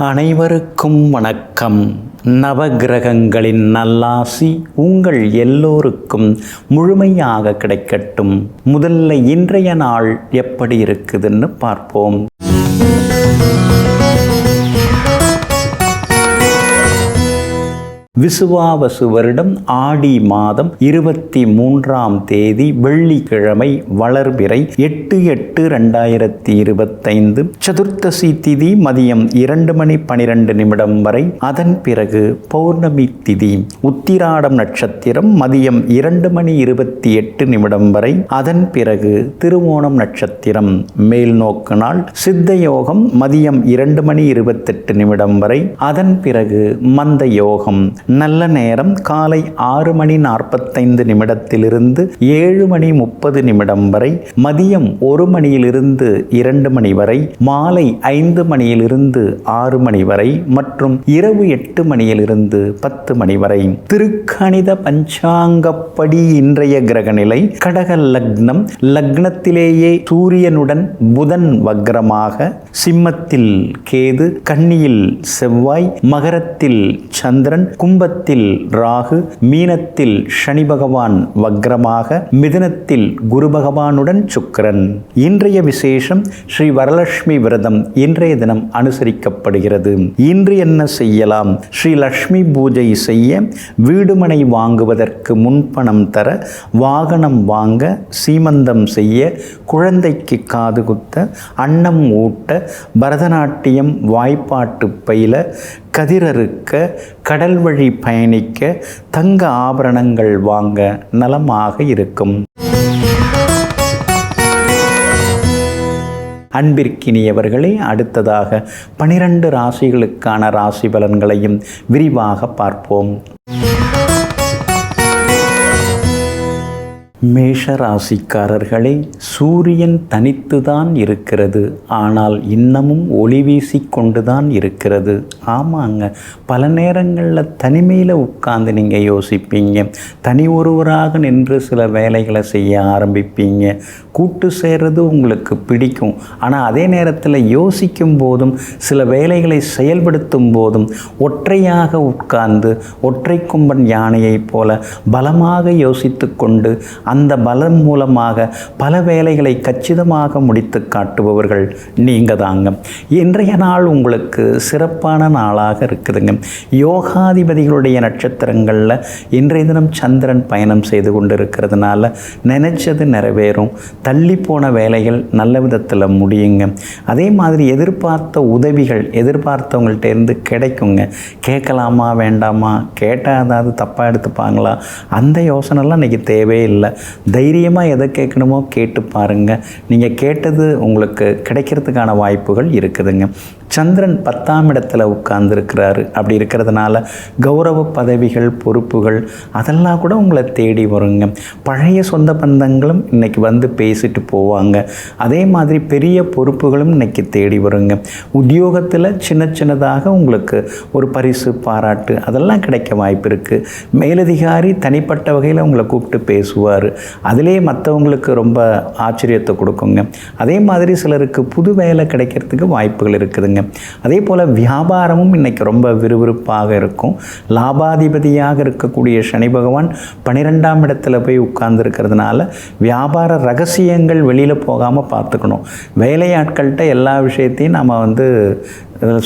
அனைவருக்கும் வணக்கம். நவகிரகங்களின் நல்லாசி உங்கள் எல்லோருக்கும் முழுமையாக கிடைக்கட்டும். முதல்ல இன்றைய நாள் எப்படி இருக்குதுன்னு பார்ப்போம். விசுவாவசு வருடம் ஆடி மாதம் 23ஆம் தேதி வெள்ளிக்கிழமை வளர்பிறை 8/8/2025 சதுர்த்தசி திதி மதியம் 2:12 வரை. அதன் பிறகு பௌர்ணமி திதி. உத்திராடம் நட்சத்திரம் மதியம் 2:28 வரை. அதன் பிறகு திருவோணம் நட்சத்திரம். மேல் நோக்கு நாள் சித்த யோகம் மதியம் 2:28 வரை. அதன் பிறகு மந்த யோகம். நல்ல நேரம் காலை 6:45 7:30 வரை. மதியம் 1 மணியிலிருந்து 2 மணி வரை. மாலை 5 மணியிலிருந்து 6 மணி வரை மற்றும் இரவு 8 மணியிலிருந்து 10 மணி வரை. திருக்கணித பஞ்சாங்கப்படி இன்றைய கிரகநிலை கடக லக்னம். லக்னத்திலேயே சூரியனுடன் புதன் வக்ரமாக, சிம்மத்தில் கேது, கன்னியில் செவ்வாய், மகரத்தில் சந்திரன், கும்பத்தில் ராகு, மீனத்தில் சனி பகவான் வக்ரமாக, மிதுனத்தில் குரு பகவானுடன் சுக்கிரன். இன்றைய விசேஷம் ஸ்ரீ வரலட்சுமி விரதம் இன்றைய தினம் அனுசரிக்கப்படுகிறது. இன்று என்ன செய்யலாம்? ஸ்ரீ லட்சுமி பூஜை செய்ய, வீடுமனை வாங்குவதற்கு முன்பணம் தர, வாகனம் வாங்க, சீமந்தம் செய்ய, குழந்தைக்கு காது குத்த, அன்னம் ஊட்ட, பரதநாட்டியம் வாய்ப்பாட்டு பயில, கதிரறுக்க, கடல் வழி பயணிக்க, தங்க ஆபரணங்கள் வாங்க நலமாக இருக்கும். அன்பிற்கினியவர்களே, அடுத்ததாக 12 ராசிகளுக்கான ராசி பலன்களையும் விரிவாக பார்ப்போம். மேஷ ராசிக்காரர்களே, சூரியன் தனித்துதான் இருக்கிறது, ஆனால் இன்னமும் ஒளி வீசி கொண்டுதான் இருக்கிறது. ஆமாங்க, பல நேரங்களில் தனிமையில் உட்கார்ந்து நீங்கள் யோசிப்பீங்க. தனி ஒருவராக நின்று சில வேலைகளை செய்ய ஆரம்பிப்பீங்க. கூட்டு சேர்றது உங்களுக்கு பிடிக்கும். ஆனால் அதே நேரத்தில் யோசிக்கும் போதும் சில வேலைகளை செயல்படுத்தும் போதும் ஒற்றையாக உட்கார்ந்து ஒற்றை கொம்பன் யானையைப் போல பலமாக யோசித்து கொண்டு அந்த பலம் மூலமாக பல வேலைகளை கச்சிதமாக முடித்து காட்டுபவர்கள் நீங்கள் தாங்க. இன்றைய நாள் உங்களுக்கு சிறப்பான நாளாக இருக்குதுங்க. யோகாதிபதிகளுடைய நட்சத்திரங்களில் இன்றைய தினம் சந்திரன் பயணம் செய்து கொண்டு இருக்கிறதுனால நினைச்சது நிறைவேறும். தள்ளி போன வேலைகள் நல்ல விதத்தில் முடியுங்க. அதே மாதிரி எதிர்பார்த்த உதவிகள் எதிர்பார்த்தவங்கள்ட்டேருந்து கிடைக்குங்க. கேட்கலாமா வேண்டாமா, கேட்டால் அதாவது தப்பாக எடுத்துப்பாங்களா, அந்த யோசனைலாம் இன்றைக்கி தேவையில்லை. தைரியமாக எதை கேட்கணுமோ கேட்டு பாருங்கள். நீங்கள் கேட்டது உங்களுக்கு கிடைக்கிறதுக்கான வாய்ப்புகள் இருக்குதுங்க. சந்திரன் 10ஆம் இடத்துல உட்கார்ந்துருக்கிறாரு. அப்படி இருக்கிறதுனால கௌரவ பதவிகள், பொறுப்புகள் அதெல்லாம் கூட உங்களை தேடி வருங்க. பழைய சொந்த பந்தங்களும் இன்றைக்கி வந்து பேசிட்டு போவாங்க. அதே மாதிரி பெரிய பொறுப்புகளும் இன்றைக்கி தேடி வருங்க. உத்தியோகத்தில் சின்ன சின்னதாக உங்களுக்கு ஒரு பரிசு, பாராட்டு அதெல்லாம் கிடைக்க வாய்ப்பு இருக்குது. மேலதிகாரி தனிப்பட்ட வகையில் உங்களை கூப்பிட்டு பேசுவார். அதிலே மற்றவங்களுக்கு ரொம்ப ஆச்சரியத்தை கொடுக்குங்க. அதே மாதிரி சிலருக்கு புது வேலை கிடைக்கிறதுக்கு வாய்ப்புகள் இருக்குதுங்க. அதே போல் வியாபாரமும் இன்றைக்கி ரொம்ப விறுவிறுப்பாக இருக்கும். லாபாதிபதியாக இருக்கக்கூடிய சனி பகவான் 12ஆம் இடத்துல போய் உட்கார்ந்துருக்கிறதுனால வியாபார ரகசியங்கள் வெளியில் போகாமல் பார்த்துக்கணும். வேலையாட்கள்கிட்ட எல்லா விஷயத்தையும் நம்ம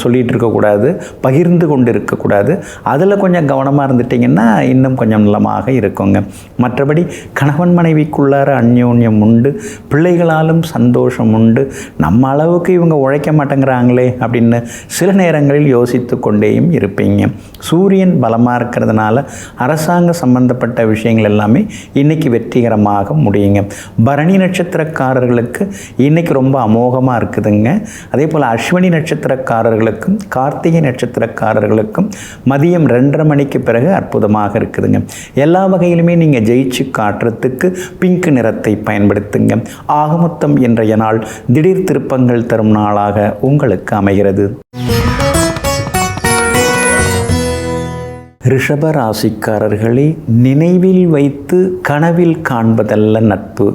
சொல்லிகிட்டு இருக்கக்கூடாது, பகிர்ந்து கொண்டு இருக்கக்கூடாது. அதில் கொஞ்சம் கவனமாக இருந்துட்டிங்கன்னா இன்னும் கொஞ்சம் நலமாக இருக்குங்க. மற்றபடி கணவன் மனைவிக்குள்ளார அந்யோன்யம் உண்டு. பிள்ளைகளாலும் சந்தோஷம் உண்டு. நம்ம அளவுக்கு இவங்க உழைக்க மாட்டேங்கிறாங்களே அப்படின்னு சில நேரங்களில் யோசித்து கொண்டேயும் இருப்பீங்க. சூரியன் பலமாக இருக்கிறதுனால அரசாங்க சம்பந்தப்பட்ட விஷயங்கள் எல்லாமே இன்றைக்கி வெற்றிகரமாக முடியுங்க. பரணி நட்சத்திரக்காரர்களுக்கு இன்றைக்கி ரொம்ப அமோகமாக இருக்குதுங்க. அதே போல் அஸ்வினி நட்சத்திரக்காரர்களுக்கும் கார்த்திகை நட்சத்திரக்காரர்களுக்கும் மதியம் 2:30 மணிக்கு பிறகு அற்புதமாக இருக்குதுங்க. எல்லா வகையிலுமே நீங்கள் ஜெயிச்சு காட்டுறதுக்கு பிங்க் நிறத்தை பயன்படுத்துங்க. ஆகமொத்தம் இன்றைய நாள் திடீர் திருப்பங்கள் தரும் நாளாக உங்களுக்கு அமைகிறது. ரிஷப ராசிக்காரர்களே, நினைவில் வைத்து கனவில் காண்பதல்ல நட்பு,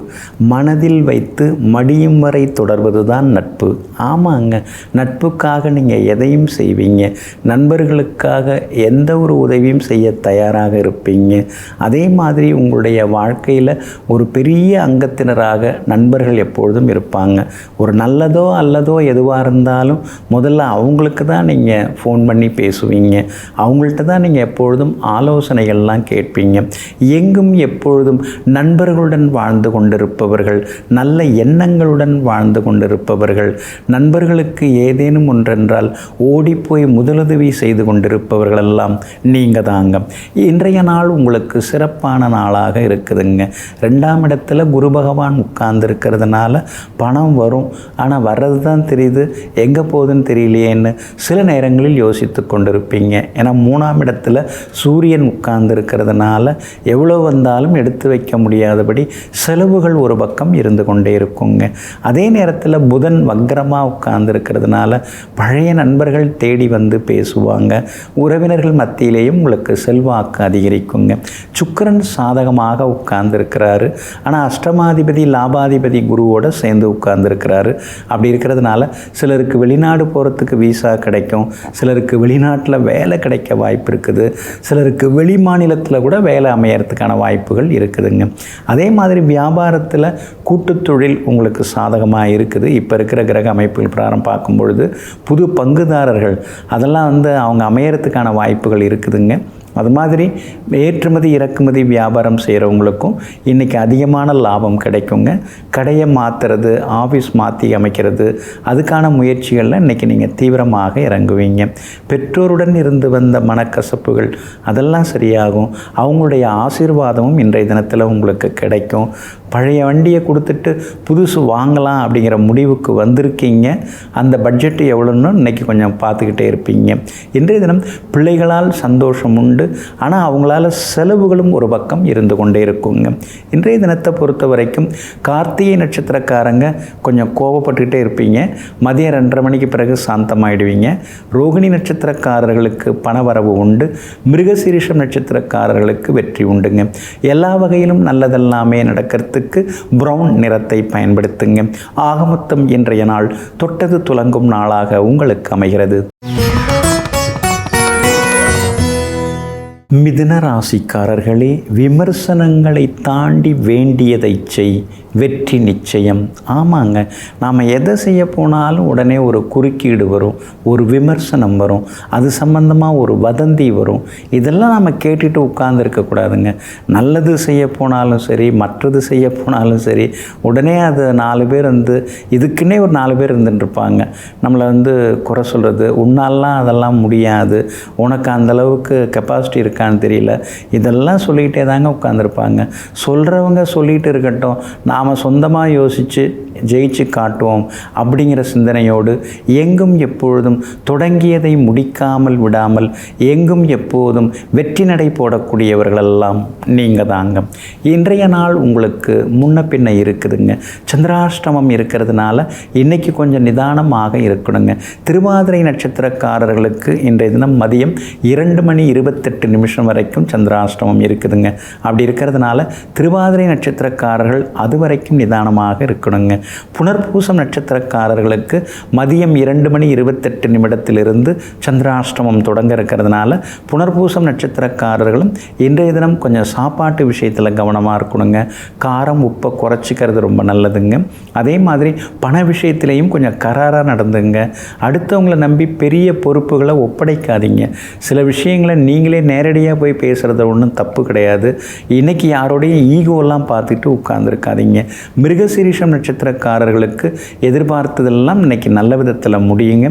மனதில் வைத்து மடியும் வரை தொடர்வது தான் நட்பு. ஆமாங்க, நட்புக்காக நீங்கள் எதையும் செய்வீங்க, நண்பர்களுக்காக எந்த ஒரு உதவியும் செய்ய தயாராக இருப்பீங்க. அதே மாதிரி உங்களுடைய வாழ்க்கையில் ஒரு பெரிய அங்கத்தினராக நண்பர்கள் எப்பொழுதும் இருப்பாங்க. ஒரு நல்லதோ அல்லதோ எதுவாக இருந்தாலும் முதல்ல அவங்களுக்கு தான் நீங்கள் ஃபோன் பண்ணி பேசுவீங்க, அவங்கள்ட்ட தான் நீங்கள் எப்பொழுதும் ஆலோசனைகள்லாம் கேட்பீங்க. எங்கும் எப்பொழுதும் நண்பர்களுடன் வாழ்ந்து கொண்டிருப்பவர்கள், நல்ல எண்ணங்களுடன் வாழ்ந்து கொண்டிருப்பவர்கள், நண்பர்களுக்கு ஏதேனும் ஒன்றென்றால் ஓடிப்போய் முதலுதவி செய்து கொண்டிருப்பவர்களெல்லாம் நீங்கள் தாங்க. இன்றைய நாள் உங்களுக்கு சிறப்பான நாளாக இருக்குதுங்க. 2ஆம் இடத்துல குரு பகவான் உட்கார்ந்துருக்கிறதுனால பணம் வரும், ஆனால் வர்றது தான் தெரியுது, எங்கே போகுதுன்னு தெரியலையேன்னு சில நேரங்களில் யோசித்து கொண்டிருப்பீங்க. ஏன்னா 3ஆம் இடத்துல சூரியன் உட்கார்ந்து இருக்கிறதுனால எவ்வளோ வந்தாலும் எடுத்து வைக்க முடியாதபடி செலவுகள் ஒரு பக்கம் இருந்து கொண்டே இருக்குங்க. அதே நேரத்தில் புதன் வக்ரமாக உட்கார்ந்து இருக்கிறதுனால பழைய நண்பர்கள் தேடி வந்து பேசுவாங்க. உறவினர்கள் மத்தியிலேயும் உங்களுக்கு செல்வாக்கு அதிகரிக்குங்க. சுக்கிரன் சாதகமாக உட்கார்ந்துருக்கிறாரு, ஆனால் அஷ்டமாதிபதி லாபாதிபதி குருவோடு சேர்ந்து உட்கார்ந்துருக்கிறாரு. அப்படி இருக்கிறதுனால சிலருக்கு வெளிநாடு போகிறதுக்கு வீசா கிடைக்கும், சிலருக்கு வெளிநாட்டில் வேலை கிடைக்க வாய்ப்பு இருக்குது, சிலருக்கு வெளி மாநிலத்தில் கூட வேலை அமையறதுக்கான வாய்ப்புகள் இருக்குதுங்க. அதே மாதிரி வியாபாரத்தில் கூட்டுத்தொழில் உங்களுக்கு சாதகமாக இருக்குது. இப்போ இருக்கிற கிரக அமைப்புகள் பிரகாரம் பார்க்கும்பொழுது புது பங்குதாரர்கள் அதெல்லாம் அவங்க அமையறதுக்கான வாய்ப்புகள் இருக்குதுங்க. அது மாதிரி ஏற்றுமதி இறக்குமதி வியாபாரம் செய்கிறவங்களுக்கும் இன்றைக்கி அதிகமான லாபம் கிடைக்குங்க. கடையை மாற்றுறது, ஆஃபீஸ் மாற்றி அமைக்கிறது, அதுக்கான முயற்சிகளில் இன்றைக்கி நீங்கள் தீவிரமாக இறங்குவீங்க. பெற்றோருடன் இருந்து வந்த மனக்கசப்புகள் அதெல்லாம் சரியாகும். அவங்களுடைய ஆசீர்வாதமும் இன்றைய தினத்தில் உங்களுக்கு கிடைக்கும். பழைய வண்டியை கொடுத்துட்டு புதுசு வாங்கலாம் அப்படிங்கிற முடிவுக்கு வந்திருக்கீங்க. அந்த பட்ஜெட்டு எவ்வளோன்னு இன்றைக்கி கொஞ்சம் பார்த்துக்கிட்டே இருப்பீங்க. இன்றைய தினம் பிள்ளைகளால் சந்தோஷம் உண்டு, ஆனால் அவங்களால செலவுகளும் ஒரு பக்கம் இருந்து கொண்டே இருக்குங்க. இன்றைய தினத்தை பொறுத்த வரைக்கும் கார்த்திகை நட்சத்திரக்காரங்க கொஞ்சம் கோபப்பட்டுக்கிட்டே இருப்பீங்க. மதியம் 2:30 மணிக்கு பிறகு சாந்தமாயிடுவீங்க. ரோகிணி நட்சத்திரக்காரர்களுக்கு பணவரவு உண்டு. மிருகசீரிஷம் நட்சத்திரக்காரர்களுக்கு வெற்றி உண்டுங்க. எல்லா வகையிலும் நல்லதெல்லாமே நடக்கிறதுக்கு பிரவுன் நிறத்தை பயன்படுத்துங்க. ஆக மொத்தம் இன்றைய நாள் தொட்டது துலங்கும் நாளாக உங்களுக்கு அமைகிறது. மிதுன ராசிக்காரர்களே, விமர்சனங்களை தாண்டி வேண்டியதை செய், வெற்றி நிச்சயம். ஆமாங்க, நாம் எதை செய்ய போனாலும் உடனே ஒரு குறுக்கீடு வரும், ஒரு விமர்சனம் வரும், அது சம்பந்தமாக ஒரு வதந்தி வரும். இதெல்லாம் நம்ம கேட்டுட்டு உட்கார்ந்துருக்கக்கூடாதுங்க. நல்லது செய்ய போனாலும் சரி, மற்றது செய்ய போனாலும் சரி, உடனே அது 4 பேர் இதுக்குன்னே ஒரு 4 பேர் இருந்துட்டுருப்பாங்க. நம்மளை குறை சொல்கிறது, உன்னாலாம் அதெல்லாம் முடியாது, உனக்கு அந்தளவுக்கு கெப்பாசிட்டி இருக்கான்னு தெரியல, இதெல்லாம் சொல்லிகிட்டே தாங்க உட்காந்துருப்பாங்க. சொல்கிறவங்க சொல்லிகிட்டு இருக்கட்டும், நாம் சொந்தமாக யோசித்து ஜெயிச்சு காட்டுவோம் அப்படிங்கிற சிந்தனையோடு எங்கும் எப்பொழுதும் தொடங்கியதை முடிக்காமல் விடாமல் எங்கும் எப்போதும் வெற்றி நடை போடக்கூடியவர்களெல்லாம் நீங்கள் தாங்க. இன்றைய நாள் உங்களுக்கு முன்ன பின்ன இருக்குதுங்க. சந்திராஷ்டமம் இருக்கிறதுனால இன்றைக்கி கொஞ்சம் நிதானமாக இருக்கணுங்க. திருவாதிரை நட்சத்திரக்காரர்களுக்கு இன்றைய தினம் மதியம் 2:28 வரைக்கும் சந்திராஷ்டமம் இருக்குதுங்க. அப்படி இருக்கிறதுனால திருவாதிரை நட்சத்திரக்காரர்கள் அது வரைக்கும் நிதானமாக இருக்கணுங்க. புனர்பூசம் நட்சத்திரக்காரர்களுக்கு மதியம் 2:28 சந்திராஷ்டமம் தொடங்க இருக்கிறதுனால புனர்பூசம் நட்சத்திரக்காரர்களும் இன்றைய தினம் கொஞ்சம் சாப்பாட்டு விஷயத்தில் கவனமாக இருக்கணுங்க. காரம் உப்பை குறைச்சிக்கிறது ரொம்ப நல்லதுங்க. அதே மாதிரி பண விஷயத்திலையும் கொஞ்சம் கராராக நடந்துங்க. அடுத்தவங்களை நம்பி பெரிய பொறுப்புகளை ஒப்படைக்காதீங்க. சில விஷயங்களை நீங்களே நேரடியாக போய் பேசுகிறது ஒன்றும் தப்பு கிடையாது. இன்றைக்கி யாரோடைய ஈகோலாம் பார்த்துட்டு உட்கார்ந்துருக்காதீங்க. மிருகசீரிஷம் நட்சத்திரக்காரர்களுக்கு எதிர்பார்த்ததெல்லாம் இன்றைக்கி நல்ல விதத்தில் முடியுங்க.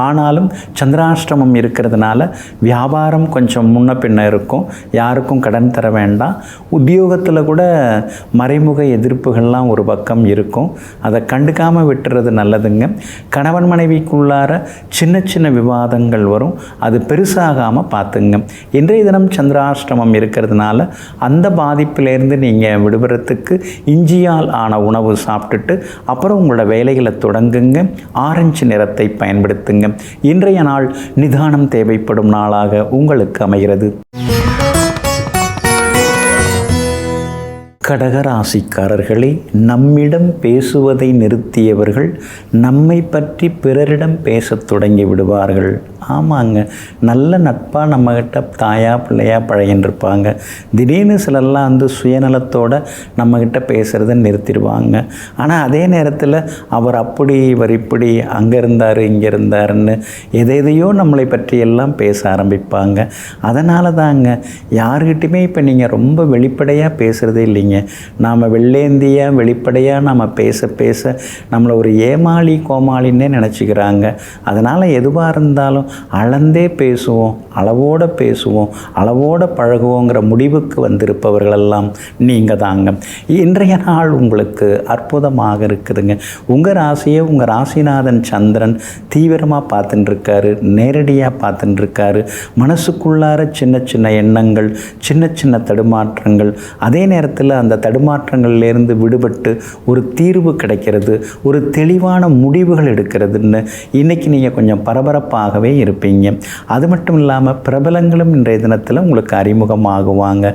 ஆனாலும் சந்திராஷ்டமம் இருக்கிறதுனால வியாபாரம் கொஞ்சம் முன்ன பின்ன இருக்கும். யாருக்கும் கடன் தர வேண்டாம். உத்தியோகத்தில் கூட மறைமுக எதிர்ப்புகள்லாம் ஒரு பக்கம் இருக்கும். அதை கண்டுக்காமல் விட்டுறது நல்லதுங்க. கணவன் மனைவிக்குள்ளார சின்ன சின்ன விவாதங்கள் வரும், அது பெருசாகாமல் பார்த்துங்க. இன்றைய தினம் சந்திராஷ்டமம் இருக்கிறதுனால அந்த பாதிப்பிலேருந்து நீங்கள் விடுபடுறதுக்கு இஞ்சியால் ஆன உணவு சாப்பிட்டுட்டு அப்புறம் உங்களோட வேலைகளை தொடங்குங்க. ஆரஞ்சு நிறத்தை பயன்படுத்துங்க. இன்றைய நாள் நிதானம் தேவைப்படும் நாளாக உங்களுக்கு அமைகிறது. கடகராசிக்காரர்களே, நம்மிடம் பேசுவதை நிறுத்தியவர்கள் நம்மை பற்றி பிறரிடம் பேசத் தொடங்கி விடுவார்கள். ஆமாங்க, நல்ல நட்பாக நம்மக்கிட்ட தாயா பிள்ளையாக பழகின்றிருப்பாங்க. திடீர்னு சிலர்லாம் சுயநலத்தோடு நம்மக்கிட்ட பேசுகிறத நிறுத்திடுவாங்க. ஆனால் அதே நேரத்தில் அவர் அப்படி இவர் இப்படி அங்கே இருந்தார் இங்கே இருந்தாருன்னு எதையோ நம்மளை பற்றி எல்லாம் பேச ஆரம்பிப்பாங்க. அதனால தாங்க யாருக்கிட்டையுமே இப்போ நீங்கள் ரொம்ப வெளிப்படையாக பேசுகிறதே இல்லைங்க. நாம் வெள்ளேந்தியாக வெளிப்படையாக நாம் பேச பேச நம்மளை ஒரு ஏமாளி கோமாளின்னே நினச்சிக்கிறாங்க. அதனால் எதுவாக இருந்தாலும் அளந்தே பேசுவோம், அளவோடு பேசுவோம், அளவோடு பழகுவோங்கிற முடிவுக்கு வந்திருப்பவர்களெல்லாம் நீங்கள் தாங்க. இன்றைய நாள் உங்களுக்கு அற்புதமாக இருக்குதுங்க. உங்கள் ராசியை உங்கள் ராசிநாதன் சந்திரன் தீவிரமாக பார்த்துட்டுருக்காரு, நேரடியாக பார்த்துட்டுருக்காரு. மனசுக்குள்ளார சின்ன சின்ன எண்ணங்கள், சின்ன சின்ன தடுமாற்றங்கள், அதே நேரத்தில் அந்த தடுமாற்றங்கள்லேருந்து விடுபட்டு ஒரு தீர்வு கிடைக்கிறது, ஒரு தெளிவான முடிவுகள் எடுக்கிறதுன்னு இன்றைக்கி நீங்கள் கொஞ்சம் பரபரப்பாகவே இருப்பீங்க. அது மட்டும் இல்லாமல் பிரபலங்களும் இன்றைய தினத்தில் உங்களுக்கு அறிமுகமாகுவாங்க.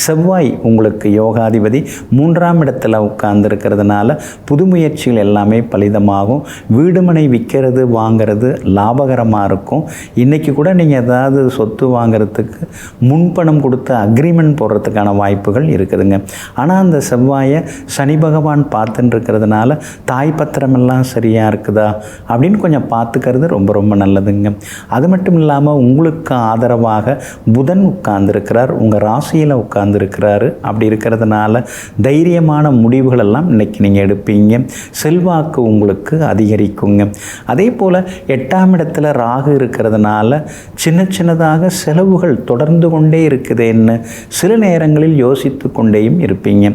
செவ்வாய் உங்களுக்கு யோகாதிபதி 3ஆம் இடத்துல உட்கார்ந்துருக்கிறதுனால புது முயற்சிகள் எல்லாமே பலிதமாகும். வீடுமனை விற்கிறது வாங்கிறது லாபகரமாக இருக்கும். இன்றைக்கி கூட நீங்கள் ஏதாவது சொத்து வாங்கிறதுக்கு முன்பணம் கொடுத்து அக்ரிமெண்ட் போடுறதுக்கான வாய்ப்புகள் இருக்குதுங்க. ஆனால் அந்த செவ்வாயை சனி பகவான் பார்த்துட்டு இருக்கிறதுனால தாய் பத்திரமெல்லாம் சரியாக இருக்குதா அப்படின்னு கொஞ்சம் பார்த்துக்கிறது ரொம்ப ரொம்ப நல்லதுங்க. அது மட்டும் இல்லாமல் உங்களுக்கு ஆதரவாக புதன் உட்கார்ந்துருக்கிறார், உங்கள் ராசியில் உட்கார்ந்துருக்கிறாரு. அப்படி இருக்கிறதுனால தைரியமான முடிவுகள் எல்லாம் இன்றைக்கி நீங்கள் எடுப்பீங்க. செல்வாக்கு உங்களுக்கு அதிகரிக்குங்க. அதே போல் 8ஆம் இடத்துல ராகு இருக்கிறதுனால சின்ன சின்னதாக செலவுகள் தொடர்ந்து கொண்டே இருக்குதுன்னு சில நேரங்களில் யோசித்து கொண்டேயும் இருப்பீங்க.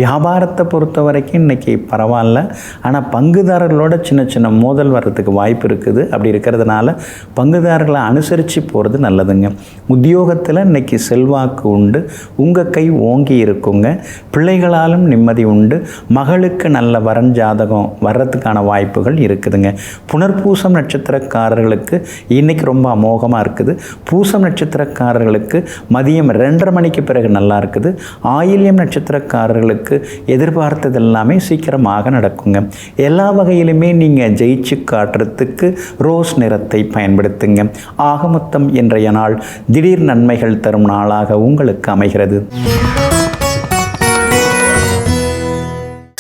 வியாபாரத்தை பொறுத்த வரைக்கும் இன்றைக்கி பரவாயில்ல, ஆனால் பங்குதாரர்களோட சின்ன சின்ன மோதல் வர்றதுக்கு வாய்ப்பு இருக்குது. அப்படி இருக்கிறதுனால பங்குதாரர்களை அனுசரித்து போகிறது நல்லதுங்க. உத்தியோகத்தில் இன்றைக்கி செல்வாக்கு உண்டு, உங்கள் கை ஓங்கி இருக்குங்க. பிள்ளைகளாலும் நிம்மதி உண்டு. மகளுக்கு நல்ல வரன் ஜாதகம் வர்றதுக்கான வாய்ப்புகள் இருக்குதுங்க. புனர்பூசம் நட்சத்திரக்காரர்களுக்கு இன்றைக்கி ரொம்ப அமோகமாக இருக்குது. பூசம் நட்சத்திரக்காரர்களுக்கு மதியம் 2:30 மணிக்கு பிறகு நல்லா இருக்குது. ஆயில்யம் நட்சத்திரக்காரர்களுக்கு எதிர்பார்த்தது எல்லாமே சீக்கிரமாக நடக்குங்க. எல்லா வகையிலுமே நீங்கள் ஜெயிச்சு காட்டுறதுக்கு ரோஸ் நிறத்தை பயன்படுத்துங்க. ஆக மொத்தம் இன்றைய நாள் திடீர் நன்மைகள் தரும் நாளாக உங்களுக்கு அமைகிறது.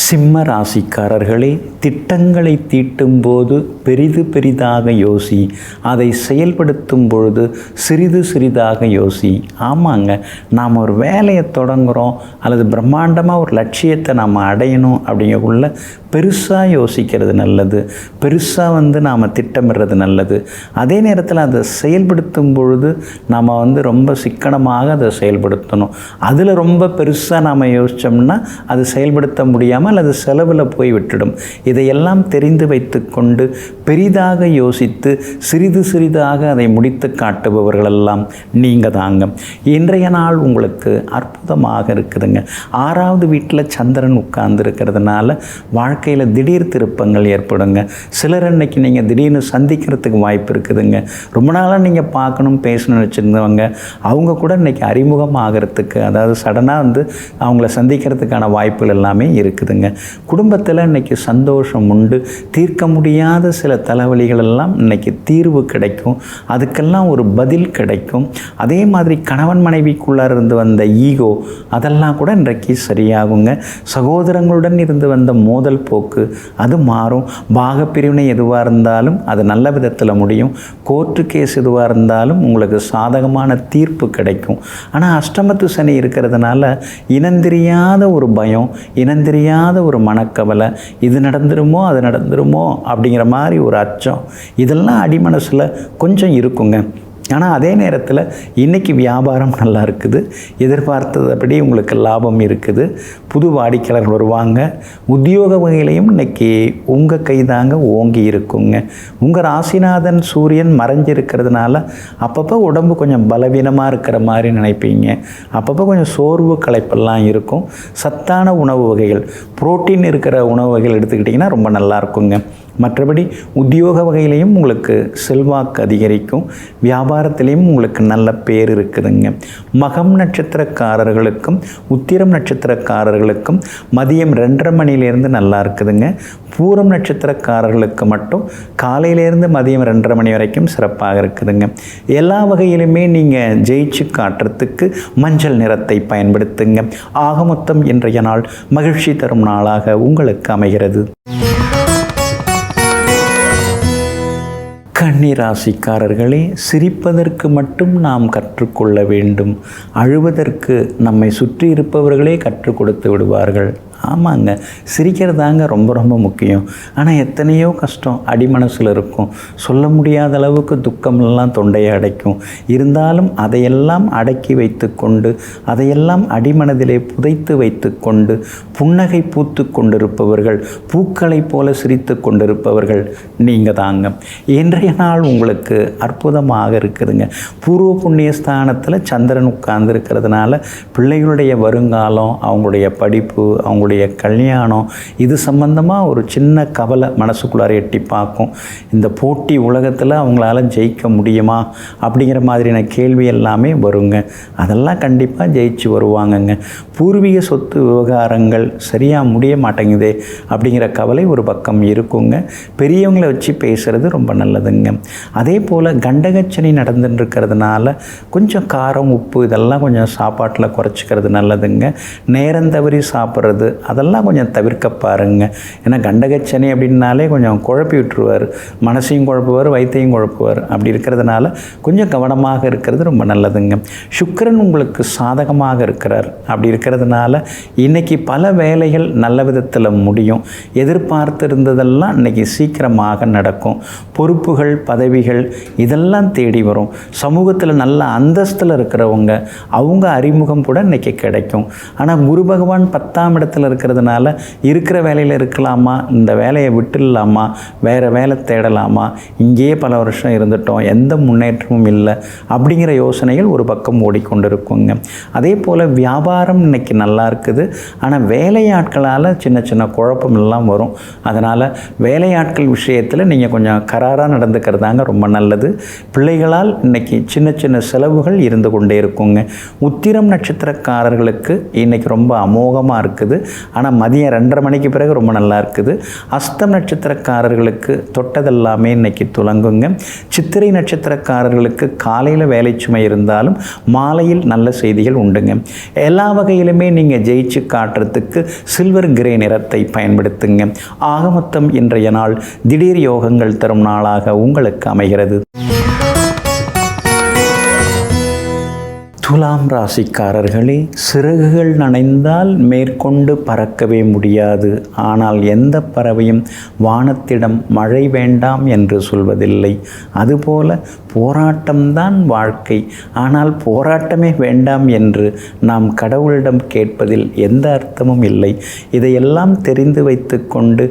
சிம்ம ராசிக்காரர்களே, திட்டங்களை தீட்டும்போது பெரிதாக யோசி, அதை செயல்படுத்தும் பொழுது சிறிது சிறிதாக யோசி. ஆமாங்க, நாம் ஒரு வேலையை தொடங்குகிறோம் அல்லது பிரம்மாண்டமாக ஒரு லட்சியத்தை நாம் அடையணும் அப்படிங்கக்குள்ள பெருசாக யோசிக்கிறது நல்லது, பெருசாக நாம் திட்டமிடுறது நல்லது. அதே நேரத்தில் அதை செயல்படுத்தும் பொழுது நாம் ரொம்ப சிக்கனமாக அதை செயல்படுத்தணும். அதில் ரொம்ப பெருசாக நாம் யோசித்தோம்னா அது செயல்படுத்த முடியாமல் அது செலவில் போய் விட்டுடும். இதையெல்லாம் தெரிந்து வைத்து கொண்டு பெரிதாக யோசித்து சிறிது சிறிதாக அதை முடித்து காட்டுபவர்களெல்லாம் நீங்கள் தாங்க. இன்றைய நாள் உங்களுக்கு அற்புதமாக இருக்குதுங்க. 6வது வீட்டில் சந்திரன் உட்கார்ந்து இருக்கிறதுனால வாழ்க்கையில் திடீர் திருப்பங்கள் ஏற்படுங்க. சிலர் அன்னைக்கு நீங்கள் திடீர்னு சந்திக்கிறதுக்கு வாய்ப்பு இருக்குதுங்க. ரொம்ப நாளாக நீங்கள் பார்க்கணும் பேசணும்னு வச்சுருந்தவங்க அவங்க கூட இன்றைக்கி அறிமுகம் ஆகிறதுக்கு, அதாவது சடனாக அவங்கள சந்திக்கிறதுக்கான வாய்ப்புகள் எல்லாமே இருக்குதுங்க. குடும்பத்தில் இன்றைக்கி சந்தோஷம் உண்டு. தீர்க்க முடியாத சில தலைவலிகள் எல்லாம் இன்றைக்கி தீர்வு கிடைக்கும். அதுக்கெல்லாம் ஒரு பதில் கிடைக்கும். அதே மாதிரி கணவன் மனைவிக்குள்ளார இருந்து வந்த ஈகோ அதெல்லாம் கூட இன்றைக்கு சரியாகுங்க. சகோதரங்களுடன் இருந்து வந்த மோதல் போக்கு அது மாறும். பாகப்பிரிவினை எதுவாக இருந்தாலும் அது நல்ல விதத்தில் முடியும். கோர்ட்டு கேஸ் எதுவாக இருந்தாலும் உங்களுக்கு சாதகமான தீர்ப்பு கிடைக்கும். ஆனால் அஷ்டமத்து சனி இருக்கிறதுனால இனந்தெரியாத ஒரு பயம், இனந்தெரியாத ஒரு மனக்கவலை, இது நடந்துருமோ அது நடந்துருமோ அப்படிங்கிற மாதிரி ஒரு அச்சம், இதெல்லாம் அடிமனசில் கொஞ்சம் இருக்குங்க. ஆனால் அதே நேரத்தில் இன்றைக்கி வியாபாரம் நல்லா இருக்குது. எதிர்பார்த்தபடி உங்களுக்கு லாபம் இருக்குது. புது வாடிக்கையாளர்கள் வருவாங்க. உத்தியோக வகையிலையும் இன்றைக்கி உங்கள் கைதாங்க ஓங்கி இருக்குங்க. உங்கள் ராசிநாதன் சூரியன் மறைஞ்சிருக்கிறதுனால அப்பப்போ உடம்பு கொஞ்சம் பலவீனமாக இருக்கிற மாதிரி நினைப்பீங்க. அப்பப்போ கொஞ்சம் சோர்வு களைப்பெல்லாம் இருக்கும். சத்தான உணவு வகைகள், புரோட்டீன் இருக்கிற உணவு வகைகள் எடுத்துக்கிட்டிங்கன்னா ரொம்ப நல்லா இருக்குங்க. மற்றபடி உத்தியோக வகையிலையும் உங்களுக்கு செல்வாக்கு அதிகரிக்கும், வியாபாரத்திலையும் உங்களுக்கு நல்ல பேர் இருக்குதுங்க. மகம் நட்சத்திரக்காரர்களுக்கும் உத்திரம் நட்சத்திரக்காரர்களுக்கும் மதியம் 2:30 மணிலேருந்து நல்லா இருக்குதுங்க. பூரம் நட்சத்திரக்காரர்களுக்கு மட்டும் காலையிலேருந்து மதியம் 2:30 மணி வரைக்கும் சிறப்பாக இருக்குதுங்க. எல்லா வகையிலுமே நீங்கள் ஜெயிச்சு காட்டுறதுக்கு மஞ்சள் நிறத்தை பயன்படுத்துங்க. ஆக மொத்தம் இன்றைய நாள் மகிழ்ச்சி தரும் நாளாக உங்களுக்கு அமைகிறது. கன்னிராசிக்காரர்களே, சிரிப்பதற்கு மட்டும் நாம் கற்றுக்கொள்ள வேண்டும். அழுவதற்கு நம்மை சுற்றி இருப்பவர்களே கற்றுக் கொடுத்து விடுவார்கள். ஆமாங்க, சிரிக்கிறதாங்க ரொம்ப ரொம்ப முக்கியம். ஆனால் எத்தனையோ கஷ்டம் அடிமனசில் இருக்கும், சொல்ல முடியாத அளவுக்கு துக்கமெல்லாம் தொண்டையை அடைக்கும். இருந்தாலும் அதையெல்லாம் அடக்கி வைத்து கொண்டு, அதையெல்லாம் அடிமனதிலே புதைத்து வைத்து கொண்டு புன்னகை பூத்து கொண்டிருப்பவர்கள், பூக்களைப் போல சிரித்து கொண்டிருப்பவர்கள் நீங்கள் தாங்க. இன்றைய நாள் உங்களுக்கு அற்புதமாக இருக்குதுங்க. பூர்வ புண்ணிய ஸ்தானத்தில் சந்திரன் உட்கார்ந்து இருக்கிறதுனால பிள்ளைகளுடைய வருங்காலம், அவங்களுடைய படிப்பு, அவங்களுடைய கல்யாணம், இது சம்பந்தமாக ஒரு சின்ன கவலை மனசுக்குள்ளார எட்டி பார்க்கும். இந்த போட்டி உலகத்தில் அவங்களால ஜெயிக்க முடியுமா அப்படிங்கிற மாதிரியான கேள்வி எல்லாமே வருங்க. அதெல்லாம் கண்டிப்பாக ஜெயிச்சு வருவாங்கங்க. பூர்வீக சொத்து விவகாரங்கள் சரியாக முடிய மாட்டேங்குதே அப்படிங்கிற கவலை ஒரு பக்கம் இருக்குங்க. பெரியவங்களை வச்சு பேசுகிறது ரொம்ப நல்லதுங்க. அதே போல் கண்டகச்சனி நடந்துட்டு இருக்கிறதுனால கொஞ்சம் காரம், உப்பு இதெல்லாம் கொஞ்சம் சாப்பாட்டில் குறைச்சிக்கிறது நல்லதுங்க. நேரம் தவறி சாப்பிட்றது அதெல்லாம் கொஞ்சம் தவிர்க்க பாருங்க. ஏன்னா கண்டகச்சனி அப்படின்னாலே கொஞ்சம் குழப்பி விட்டுருவார், மனசையும் குழப்புவார், வயிற்றையும் குழப்புவார். அப்படி இருக்கிறதுனால கொஞ்சம் கவனமாக இருக்கிறது ரொம்ப நல்லதுங்க. சுக்கிரன் உங்களுக்கு சாதகமாக இருக்கிறார். அப்படி இருக்கிறதுனால இன்றைக்கி பல வேலைகள் நல்ல விதத்தில் முடியும். எதிர்பார்த்து இருந்ததெல்லாம் இன்றைக்கி சீக்கிரமாக நடக்கும். பொறுப்புகள், பதவிகள் இதெல்லாம் தேடி வரும். சமூகத்தில் நல்ல அந்தஸ்தில் இருக்கிறவங்க, அவங்க அறிமுகம் கூட இன்றைக்கி கிடைக்கும். ஆனால் குரு பகவான் 10ஆம் இடத்துல இருக்கிறதுனால இருக்கிற வேலையில் இருக்கலாமா, இந்த வேலையை விட்டுடலாமா, வேறு வேலை தேடலாமா, இங்கேயே பல வருஷம் இருந்துட்டோம், எந்த முன்னேற்றமும் இல்லை அப்படிங்கிற யோசனைகள் ஒரு பக்கம் ஓடிக்கொண்டிருக்குங்க. அதே போல் வியாபாரம் இன்னைக்கு நல்லா இருக்குது. ஆனால் வேலையாட்களால் சின்ன சின்ன குழப்பம் எல்லாம் வரும். அதனால் வேலையாட்கள் விஷயத்தில் நீங்கள் கொஞ்சம் கராராக நடந்துக்கிறதாங்க ரொம்ப நல்லது. பிள்ளைகளால் இன்னைக்கு சின்ன சின்ன செலவுகள் இருந்து கொண்டே இருக்குங்க. உத்திரம் நட்சத்திரக்காரர்களுக்கு இன்னைக்கு ரொம்ப அமோகமாக இருக்குது. ஆனால் மதியம் 2:30 மணிக்கு பிறகு ரொம்ப நல்லா இருக்குது. அஸ்தம் நட்சத்திரக்காரர்களுக்கு தொட்டதெல்லாமே இன்னைக்கு துலங்குங்க. சித்திரை நட்சத்திரக்காரர்களுக்கு காலையில் வேலை சுமை இருந்தாலும் மாலையில் நல்ல செய்திகள் உண்டுங்க. எல்லா வகையிலுமே நீங்கள் ஜெயிச்சு காட்டுறதுக்கு சில்வர் கிரே நிறத்தை பயன்படுத்துங்க. ஆக மொத்தம் இன்றைய நாள் திடீர் யோகங்கள் தரும் நாளாக உங்களுக்கு அமைகிறது. துலாம் ராசிக்காரர்களே, சிறகுகள் நனைந்தால் மேற்கொண்டு பறக்கவே முடியாது. ஆனால் எந்த பறவையும் வானத்திடம் மழை வேண்டாம் என்று சொல்வதில்லை. அதுபோல போராட்டம்தான் வாழ்க்கை. ஆனால் போராட்டமே வேண்டாம் என்று நாம் கடவுளிடம் கேட்பதில் எந்த அர்த்தமும் இல்லை. இதையெல்லாம் தெரிந்து வைத்து கொண்டு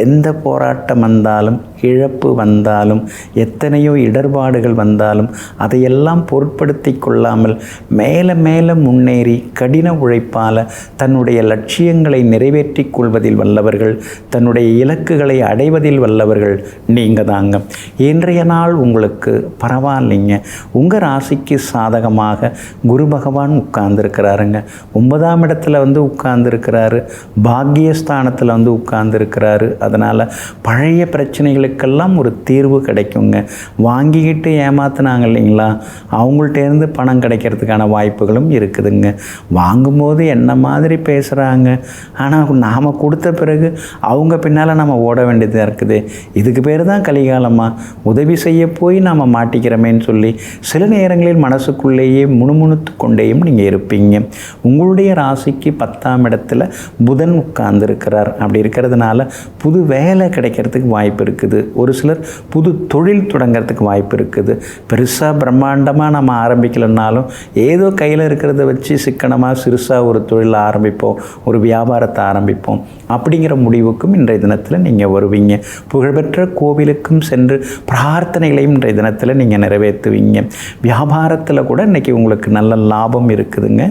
எந்த போராட்டம் வந்தாலும், இழப்பு வந்தாலும், எத்தனையோ இடர்பாடுகள் வந்தாலும் அதையெல்லாம் பொருட்படுத்தி கொள்ளாமல் மேலே மேலே முன்னேறி கடின உழைப்பால் தன்னுடைய லட்சியங்களை நிறைவேற்றி கொள்வதில் வல்லவர்கள், தன்னுடைய இலக்குகளை அடைவதில் வல்லவர்கள் நீங்கள் தாங்க. இன்றைய நாள் உங்களுக்கு பரவாயில்லைங்க. உங்கள் ராசிக்கு சாதகமாக குரு பகவான் உட்கார்ந்துருக்கிறாருங்க. 9ஆம் இடத்துல உட்கார்ந்துருக்கிறாரு, பாக்கியஸ்தானத்தில் உட்கார்ந்துருக்கிறாரு. அதனால் பழைய பிரச்சனைகளுக்கெல்லாம் ஒரு தீர்வு கிடைக்குங்க. வாங்கிக்கிட்டு ஏமாத்துனாங்க இல்லைங்களா, அவங்கள்ட்டேருந்து பணம் கிடைக்கிறதுக்கான வாய்ப்புகளும் இருக்குதுங்க. வாங்கும்போது என்ன மாதிரி பேசுகிறாங்க, ஆனால் நாம் கொடுத்த பிறகு அவங்க பின்னால் நம்ம ஓட வேண்டியதாக இருக்குது. இதுக்கு பேர் தான் கலிகாலமா, உதவி செய்ய போய் நாம் மாட்டிக்கிறோமேன்னு சொல்லி சில நேரங்களில் மனசுக்குள்ளேயே முணுமுணுத்து கொண்டேயும் நீங்கள் இருப்பீங்க. உங்களுடைய ராசிக்கு 10ஆம் இடத்துல புதன் உட்கார்ந்துருக்கிறார். அப்படி இருக்கிறதுனால புது வேலை கிடைக்கிறதுக்கு வாய்ப்பு இருக்குது. ஒரு சிலர் புது தொழில் தொடங்கிறதுக்கு வாய்ப்பு இருக்குது. பெருசாக பிரம்மாண்டமாக நம்ம ஆரம்பிக்கலைன்னாலும் ஏதோ கையில் இருக்கிறத வச்சு சிக்கனமாக சிறுசாக ஒரு தொழில் ஆரம்பிப்போம், ஒரு வியாபாரத்தை ஆரம்பிப்போம் அப்படிங்கிற முடிவுக்கும் இன்றைய தினத்தில் நீங்கள் வருவீங்க. புகழ்பெற்ற கோவிலுக்கும் சென்று பிரார்த்தனைகளையும் இன்றைய தினத்தில் நீங்கள் நீங்கள் நிறைவேற்றுவீங்க. வியாபாரத்தில் கூட இன்றைக்கி உங்களுக்கு நல்ல லாபம் இருக்குதுங்க.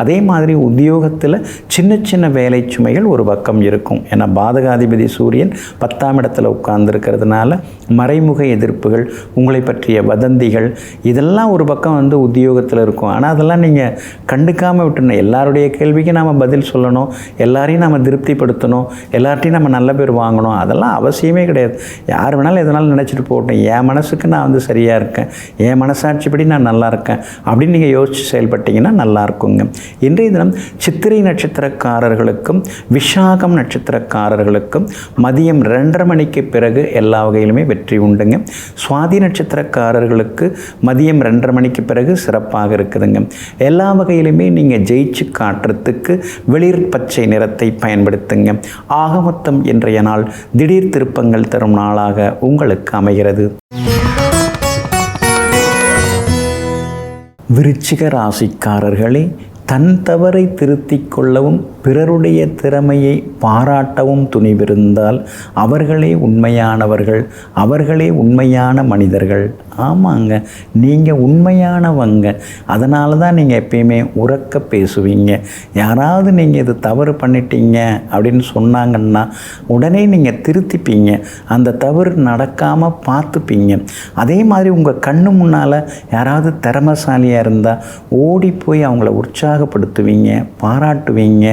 அதே மாதிரி உத்தியோகத்தில் சின்ன சின்ன வேலை சுமைகள் ஒரு பக்கம் இருக்கும். ஏன்னா பாதகாதிபதி சூரியன் 10ஆம் இடத்துல உட்கார்ந்துருக்கிறதுனால மறைமுக எதிர்ப்புகள், உங்களை பற்றிய வதந்திகள், இதெல்லாம் ஒரு பக்கம் உத்தியோகத்தில் இருக்கும். ஆனால் அதெல்லாம் நீங்கள் கண்டுக்காமல் விட்டுணும். எல்லாருடைய கேள்விக்கு நாம் பதில் சொல்லணும், எல்லாரையும் நம்ம திருப்திப்படுத்தணும், எல்லார்ட்டையும் நம்ம நல்ல பேர் வாங்கணும், அதெல்லாம் அவசியமே கிடையாது. யார் வேணாலும் எதனாலும் நினச்சிட்டு போட்டேன், என் மனசுக்கு நான் சரியாக இருக்கேன், என் மனசாட்சிப்படி நான் நல்லா இருக்கேன் அப்படின்னு நீங்கள் யோசித்து செயல்பட்டீங்கன்னா நல்லா இருக்குங்க. இன்றைய தினம் சித்திரை நட்சத்திரக்காரர்களுக்கும் விஷாகம் நட்சத்திரக்காரர்களுக்கும் மதியம் 2:30 மணிக்கு பிறகு எல்லா வகையிலுமே வெற்றி உண்டுங்க. சுவாதி நட்சத்திரக்காரர்களுக்கு மதியம் 2:30 மணிக்கு பிறகு சிறப்பாக இருக்குதுங்க. எல்லா வகையிலுமே நீங்கள் ஜெயிச்சு காட்டுறதுக்கு வெளிர் பச்சை நிறத்தை பயன்படுத்துங்க. ஆக மொத்தம் இன்றைய நாள் திடீர் திருப்பங்கள் தரும் நாளாக உங்களுக்கு அமைகிறது. விருச்சிக ராசிக்காரர்களே, தன் தவறை திருத்திக் கொள்ளவும் பிறருடைய திறமையை பாராட்டவும் துணிவிருந்தால் அவர்களே உண்மையானவர்கள், அவர்களே உண்மையான மனிதர்கள். ஆமாங்க, நீங்கள் உண்மையானவங்க. அதனால தான் நீங்கள் எப்பயுமே உரக்க பேசுவீங்க. யாராவது நீங்கள் இது தவறு பண்ணிட்டீங்க அப்படின்னு சொன்னாங்கன்னா உடனே நீங்கள் திருத்திப்பீங்க. அந்த தவறு நடக்காமல் பார்த்துப்பீங்க. அதே மாதிரி உங்கள் கண்ணு முன்னால் யாராவது திறமைசாலியாக இருந்தால் ஓடி போய் அவங்கள உற்சாகப்படுத்துவீங்க, பாராட்டுவீங்க.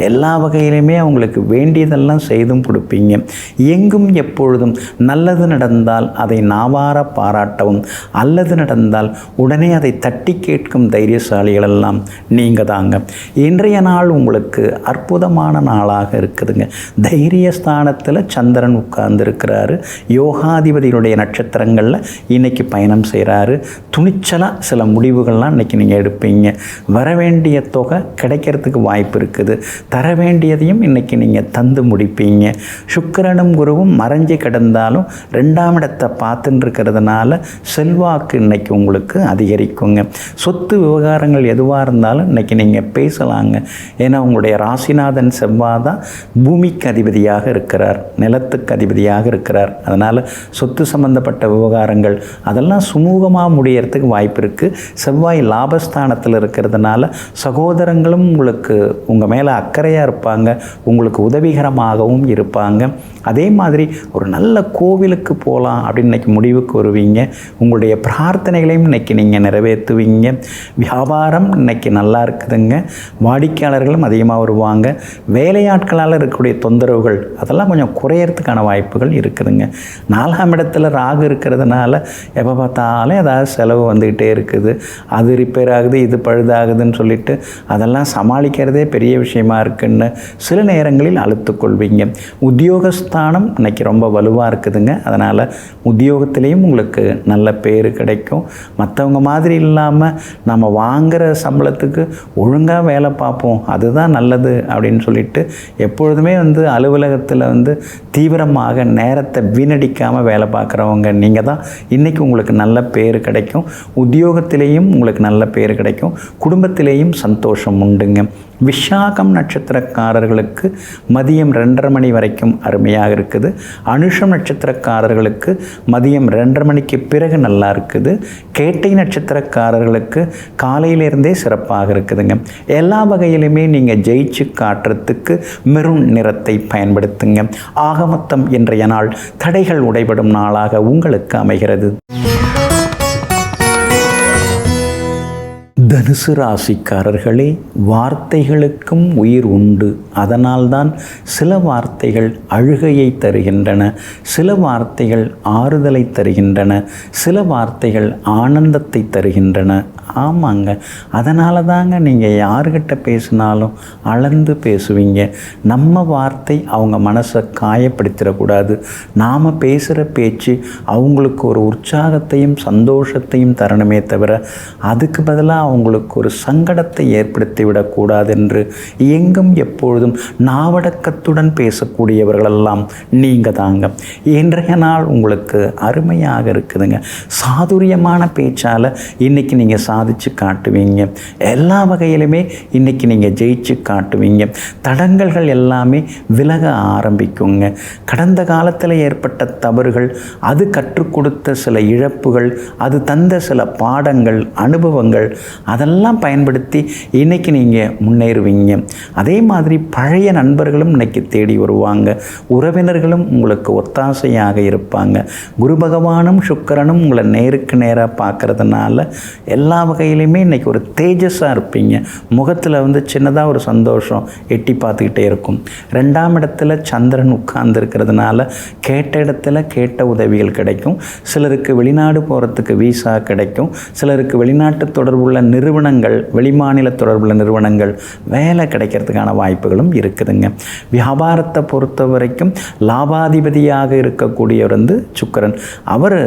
எல்லா வகையிலுமே அவங்களுக்கு வேண்டியதெல்லாம் செய்தும் கொடுப்பீங்க. எங்கும் எப்பொழுதும் நல்லது நடந்தால் அதை நாவார பாராட்டவும், அல்லது நடந்தால் உடனே அதை தட்டி கேட்கும் தைரியசாலிகள் எல்லாம் நீங்கள் தாங்க. இன்றைய நாள் உங்களுக்கு அற்புதமான நாளாக இருக்குதுங்க. தைரியஸ்தானத்தில் சந்திரன் உட்கார்ந்துருக்கிறாரு. யோகாதிபதியுடைய நட்சத்திரங்களில் இன்றைக்கி பயணம் செய்கிறாரு. துணிச்சலாக சில முடிவுகள்லாம் இன்றைக்கி நீங்கள் எடுப்பீங்க. வர வேண்டிய தொகை கிடைக்கிறதுக்கு வாய்ப்பு இருக்குது. தர வேண்டியதையும் இன்றைக்கி நீங்கள் தந்து முடிப்பீங்க. சுக்கிரனும் குருவும் மறைஞ்சு கிடந்தாலும் 2ஆம் இடத்தை பார்த்துட்டு இருக்கிறதுனால செல்வாக்கு இன்றைக்கி உங்களுக்கு அதிகரிக்குங்க. சொத்து விவகாரங்கள் எதுவாக இருந்தாலும் இன்றைக்கி நீங்கள் பேசலாங்க. ஏன்னா உங்களுடைய ராசிநாதன் செவ்வாய் தான் பூமிக்கு அதிபதியாக இருக்கிறார், நிலத்துக்கு அதிபதியாக இருக்கிறார். அதனால் சொத்து சம்பந்தப்பட்ட விவகாரங்கள் அதெல்லாம் சுமூகமாக முடியறதுக்கு வாய்ப்பு இருக்குது. செவ்வாய் லாபஸ்தானத்தில் இருக்கிறதுனால சகோதரங்களும் உங்களுக்கு உங்கள் மேலே அக்கறையாக இருப்பாங்க, உங்களுக்கு உதவிகரமாகவும் இருப்பாங்க. அதே மாதிரி ஒரு நல்ல கோவிலுக்கு போகலாம் அப்படின்னு இன்றைக்கி முடிவுக்கு வருவீங்க. உங்களுடைய பிரார்த்தனைகளையும் இன்றைக்கி நீங்கள் நிறைவேற்றுவீங்க. வியாபாரம் இன்றைக்கி நல்லா இருக்குதுங்க. வாடிக்கையாளர்களும் அதிகமாக வருவாங்க. வேலையாட்களால் இருக்கக்கூடிய தொந்தரவுகள் அதெல்லாம் கொஞ்சம் குறையறதுக்கான வாய்ப்புகள் இருக்குதுங்க. 4ஆம் இடத்துல ராகு இருக்கிறதுனால எப்போ பார்த்தாலும் ஏதாவது செலவு வந்துக்கிட்டே இருக்குது. அது ரிப்பேர் ஆகுது, இது பழுதாகுதுன்னு சொல்லிட்டு அதெல்லாம் சமாளிக்கிறதே பெரிய விஷயமா இருக்குன்னு சில நேரங்களில் அழுத்துக்கொள்வீங்க. உத்தியோகஸ்தானம் இன்றைக்கி ரொம்ப வலுவாக இருக்குதுங்க. அதனால் உத்தியோகத்திலையும் உங்களுக்கு நல்ல பேர் கிடைக்கும். மற்றவங்க மாதிரி இல்லாமல் நம்ம வாங்குகிற சம்பளத்துக்கு ஒழுங்காக வேலை பார்ப்போம், அதுதான் நல்லது அப்படின்னு சொல்லிட்டு எப்பொழுதுமே அலுவலகத்தில் தீவிரமாக நேரத்தை வீணடிக்காமல் வேலை பார்க்குறவங்க நீங்கள் தான். இன்றைக்கி உங்களுக்கு நல்ல பேர் கிடைக்கும். உத்தியோகத்திலேயும் உங்களுக்கு நல்ல பேர் கிடைக்கும். குடும்பத்திலேயும் சந்தோஷம் உண்டுங்க. விஷாகம் நட்சத்திரக்காரர்களுக்கு மதியம் 2:30 மணி வரைக்கும் அருமையாக இருக்குது. அனுஷம் நட்சத்திரக்காரர்களுக்கு மதியம் 2:30 மணிக்கு பிறகு நல்லா இருக்குது. கேட்டை நட்சத்திரக்காரர்களுக்கு காலையிலிருந்தே சிறப்பாக இருக்குதுங்க. எல்லா வகையிலுமே நீங்கள் ஜெயிச்சு காட்டுறதுக்கு மெரூன் நிறத்தை பயன்படுத்துங்க. ஆக மொத்தம் இன்றைய நாள் தடைகள் உடைபடும் நாளாக உங்களுக்கு அமைகிறது. தனுசு ராசிக்காரர்களே, வார்த்தைகளுக்கும் உயிர் உண்டு. அதனால்தான் சில வார்த்தைகள் அழுகையை தருகின்றன, சில வார்த்தைகள் ஆறுதலை தருகின்றன, சில வார்த்தைகள் ஆனந்தத்தை தருகின்றன. ஆமாங்க, அதனால தாங்க நீங்கள் யார்கிட்ட பேசினாலும் அளந்து பேசுவீங்க. நம்ம வார்த்தை அவங்க மனசை காயப்படுத்திடக்கூடாது. நாம் பேசுகிற பேச்சு அவங்களுக்கு ஒரு உற்சாகத்தையும் சந்தோஷத்தையும் தரணுமே தவிர அதுக்கு பதிலாக அவங்க உங்களுக்கு ஒரு சங்கடத்தை ஏற்படுத்திவிடக்கூடாது என்று எங்கும் எப்பொழுதும் நாவடக்கத்துடன் பேசக்கூடியவர்களெல்லாம் நீங்கள் தாங்க. இன்றைய நாள் உங்களுக்கு அருமையாக இருக்குதுங்க. சாதுரியமான பேச்சால் இன்றைக்கி நீங்கள் சாதித்து காட்டுவீங்க. எல்லா வகையிலுமே இன்றைக்கி நீங்கள் ஜெயிச்சு காட்டுவீங்க. தடங்கல்கள் எல்லாமே விலக ஆரம்பிக்குங்க. கடந்த காலத்தில் ஏற்பட்ட தவறுகள், அது கற்றுக் கொடுத்த சில இழப்புகள், அது தந்த சில பாடங்கள், அனுபவங்கள், அதெல்லாம் பயன்படுத்தி இன்றைக்கி நீங்கள் முன்னேறுவீங்க. அதே மாதிரி பழைய நண்பர்களும் இன்றைக்கி தேடி வருவாங்க. உறவினர்களும் உங்களுக்கு ஒத்தாசையாக இருப்பாங்க. குரு பகவானும் சுக்கிரனும் உங்களை நேருக்கு நேராக பார்க்கறதுனால எல்லா வகையிலுமே இன்றைக்கி ஒரு தேஜஸாக இருப்பீங்க. முகத்தில் சின்னதாக ஒரு சந்தோஷம் எட்டி பார்த்துக்கிட்டே இருக்கும். 2ஆம் இடத்துல சந்திரன் உட்கார்ந்து இருக்கிறதுனால கேட்ட இடத்துல கேட்ட உதவிகள் கிடைக்கும். சிலருக்கு வெளிநாடு போகிறதுக்கு வீசா கிடைக்கும். சிலருக்கு வெளிநாட்டு தொடர்புள்ள நிறுவனங்கள், வெளிமாநில தொடர்புள்ள நிறுவனங்கள் வேலை கிடைக்கிறதுக்கான வாய்ப்புகளும் இருக்குதுங்க. வியாபாரத்தை பொறுத்த வரைக்கும் லாபாதிபதியாக இருக்கக்கூடியவர் சுக்கிரன், அவர்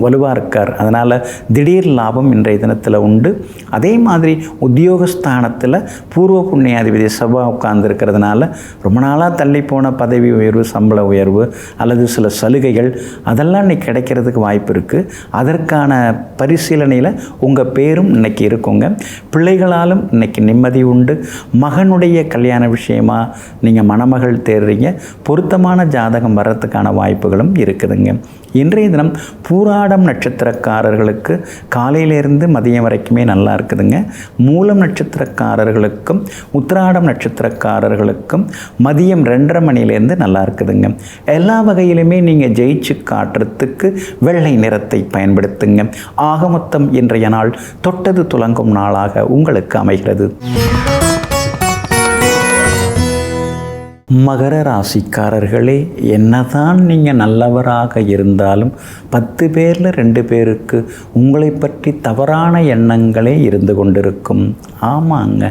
வலுவாக இருக்கார். அதனால் திடீர் லாபம் இன்றைய தினத்தில் உண்டு. அதே மாதிரி உத்தியோகஸ்தானத்தில் பூர்வ புண்ணியாதிபதி செவ்வாய் உட்கார்ந்து இருக்கிறதுனால ரொம்ப நாளாக தள்ளி போன பதவி உயர்வு, சம்பள உயர்வு அல்லது சில சலுகைகள் அதெல்லாம் இன்றைக்கி கிடைக்கிறதுக்கு வாய்ப்பு இருக்குது. அதற்கான பரிசீலனையில் உங்கள் பேரும் இன்றைக்கி இருக்குங்க. பிள்ளைகளாலும் இன்றைக்கி நிம்மதி உண்டு. மகனுடைய கல்யாண விஷயமாக நீங்கள் மணமகள் தேடுறீங்க. பொருத்தமான ஜாதகம் வர்றதுக்கான வாய்ப்புகளும் இருக்குதுங்க. இன்றைய தினம் பூராடம் நட்சத்திரக்காரர்களுக்கு காலையிலேருந்து மதியம் வரைக்குமே நல்லா இருக்குதுங்க. மூலம் நட்சத்திரக்காரர்களுக்கும் உத்திராடம் நட்சத்திரக்காரர்களுக்கும் மதியம் 2:30 மணிலேருந்து நல்லா இருக்குதுங்க. எல்லா வகையிலுமே நீங்கள் ஜெயிச்சு காட்டுறதுக்கு வெள்ளை நிறத்தை பயன்படுத்துங்க. ஆக மொத்தம் இன்றைய நாள் தொட்டது துலங்கும் நாளாக உங்களுக்கு அமைகிறது. மகர ராசிக்காரர்களே, என்னதான் நீங்கள் நல்லவராக இருந்தாலும் 10 பேரில் 2 பேருக்கு உங்களை பற்றி தவறான எண்ணங்களே இருந்து கொண்டிருக்கும். ஆமாங்க,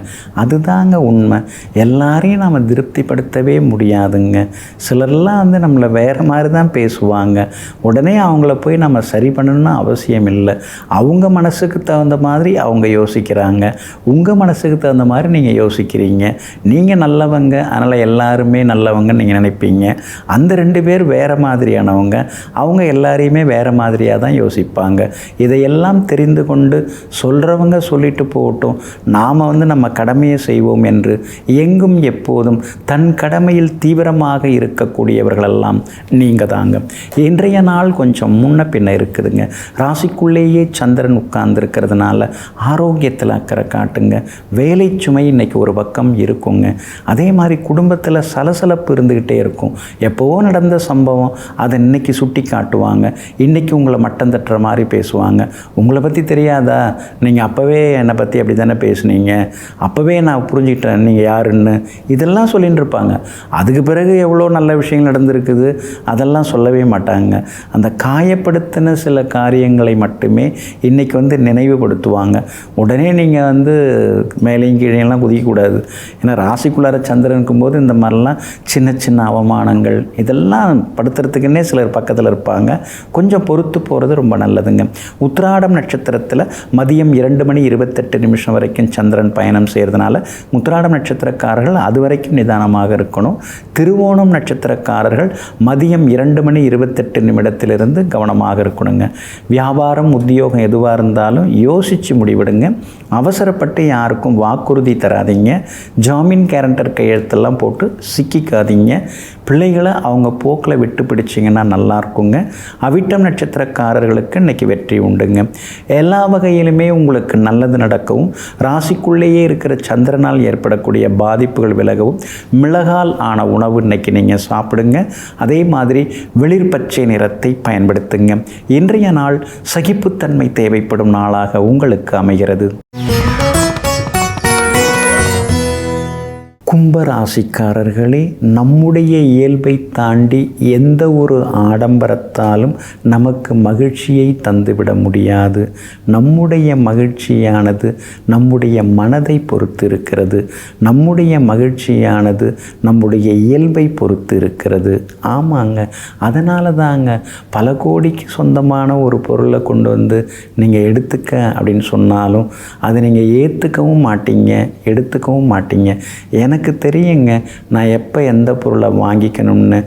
அதுதாங்க உண்மை. எல்லாரையும் நாம் திருப்திப்படுத்தவே முடியாதுங்க. சிலர்லாம் நம்மளை வேறு மாதிரி தான் பேசுவாங்க. உடனே அவங்கள போய் நம்ம சரி பண்ணணும்னு அவசியம் இல்லை. அவங்க மனசுக்கு தகுந்த மாதிரி அவங்க யோசிக்கிறாங்க. உங்கள் மனசுக்கு தகுந்த மாதிரி நீங்கள் யோசிக்கிறீங்க. நீங்கள் நல்லவங்க, அதனால் எல்லாரும் நல்லவங்கன்னு நீங்கள் நினைப்பீங்க. அந்த 2 பேர் வேறு மாதிரியானவங்க. அவங்க எல்லாரையுமே வேறு மாதிரியாக தான் யோசிப்பாங்க. இதையெல்லாம் தெரிந்து கொண்டு சொல்கிறவங்க சொல்லிட்டு போகட்டும், நாம் நம்ம கடமையை செய்வோம் என்று எங்கும் எப்போதும் தன் கடமையில் தீவிரமாக இருக்கக்கூடியவர்களெல்லாம் நீங்கள் தாங்க. இன்றைய நாள் கொஞ்சம் முன்ன பின்ன இருக்குதுங்க. ராசிக்குள்ளேயே சந்திரன் உட்கார்ந்துருக்கிறதுனால ஆரோக்கியத்தில் அக்கறை காட்டுங்க. வேலை சுமை இன்றைக்கி ஒரு பக்கம் இருக்குங்க. அதே மாதிரி குடும்பத்தில் சலசலப்பு இருந்துக்கிட்டே இருக்கும். எப்போவோ நடந்த சம்பவம் அதை இன்றைக்கி சுட்டி காட்டுவாங்க. இன்றைக்கி உங்களை மட்டம் தட்டுற மாதிரி பேசுவாங்க. உங்களை பற்றி தெரியாதா, நீங்கள் அப்போவே என்னை பற்றி அப்படி தானே பேசுனீங்க, அப்போவே நான் புரிஞ்சுக்கிட்டேன் நீங்கள் யாருன்னு, இதெல்லாம் சொல்லின்னு இருப்பாங்க. அதுக்கு பிறகு எவ்வளோ நல்ல விஷயங்கள் நடந்திருக்குது அதெல்லாம் சொல்லவே மாட்டாங்க. அந்த காயப்படுத்தின சில காரியங்களை மட்டுமே இன்றைக்கி நினைவுபடுத்துவாங்க. உடனே நீங்கள் மேலேயும் கீழேலாம் குதிக்கக்கூடாது. ஏன்னா ராசிக்குள்ளார சந்திரன் இருக்கும்போது இந்த மாதிரிலாம் சின்ன சின்ன அவமானங்கள் இதெல்லாம் படுத்துறதுக்குன்னே சிலர் பக்கத்தில் இருப்பாங்க. கொஞ்சம் பொறுத்து போகிறது ரொம்ப நல்லதுங்க. உத்திராடம் நட்சத்திரத்தில் மதியம் 2:28 வரைக்கும் சந்திரன் பயணம் செய்கிறதுனால உத்திராடம் நட்சத்திரக்காரர்கள் அது வரைக்கும் நிதானமாக இருக்கணும். திருவோணம் நட்சத்திரக்காரர்கள் மதியம் 2:28 கவனமாக இருக்கணுங்க. வியாபாரம், உத்தியோகம் எதுவாக இருந்தாலும் யோசித்து முடிவிடுங்க. அவசரப்பட்டு யாருக்கும் வாக்குறுதி தராதிங்க. ஜாமீன் கேரண்டர் கையெழுத்தெல்லாம் போட்டு சிக்கிக்காதீங்க. பிள்ளைகளை அவங்க போக்கில் விட்டு பிடிச்சிங்கன்னா நல்லா இருக்குங்க. அவிட்டம் நட்சத்திரக்காரர்களுக்கு இன்றைக்கி வெற்றி உண்டுங்க. எல்லா வகையிலுமே உங்களுக்கு நல்லது நடக்கவும், ராசிக்குள்ளேயே இருக்கிற சந்திரனால் ஏற்படக்கூடிய பாதிப்புகள் விலகவும் மிளகால் ஆன உணவு இன்றைக்கி நீங்கள் சாப்பிடுங்க. அதே மாதிரி வெளிர் பச்சை நிறத்தை பயன்படுத்துங்க. இன்றைய நாள் சகிப்புத்தன்மை தேவைப்படும் நாளாக உங்களுக்கு அமைகிறது. கும்ப கும்ப ராசிக்காரர்களே, நம்முடைய இயல்பை தாண்டி எந்த ஒரு ஆடம்பரத்தாலும் நமக்கு மகிழ்ச்சியை தந்துவிட முடியாது. நம்முடைய மகிழ்ச்சியானது நம்முடைய மனதை பொறுத்து இருக்கிறது. நம்முடைய மகிழ்ச்சியானது நம்முடைய இயல்பை பொறுத்து இருக்கிறது. ஆமாங்க, அதனால தாங்க பல கோடிக்கு சொந்தமான ஒரு பொருளை கொண்டு வந்து நீங்கள் எடுத்துக்க அப்படின்னு சொன்னாலும் அதை நீங்கள் ஏற்றுக்கவும் மாட்டீங்க, எடுத்துக்கவும் மாட்டீங்க. எனக்கு தெரியுங்க நான் எப்போ எந்த பொருளை வாங்கிக்கணும்னு,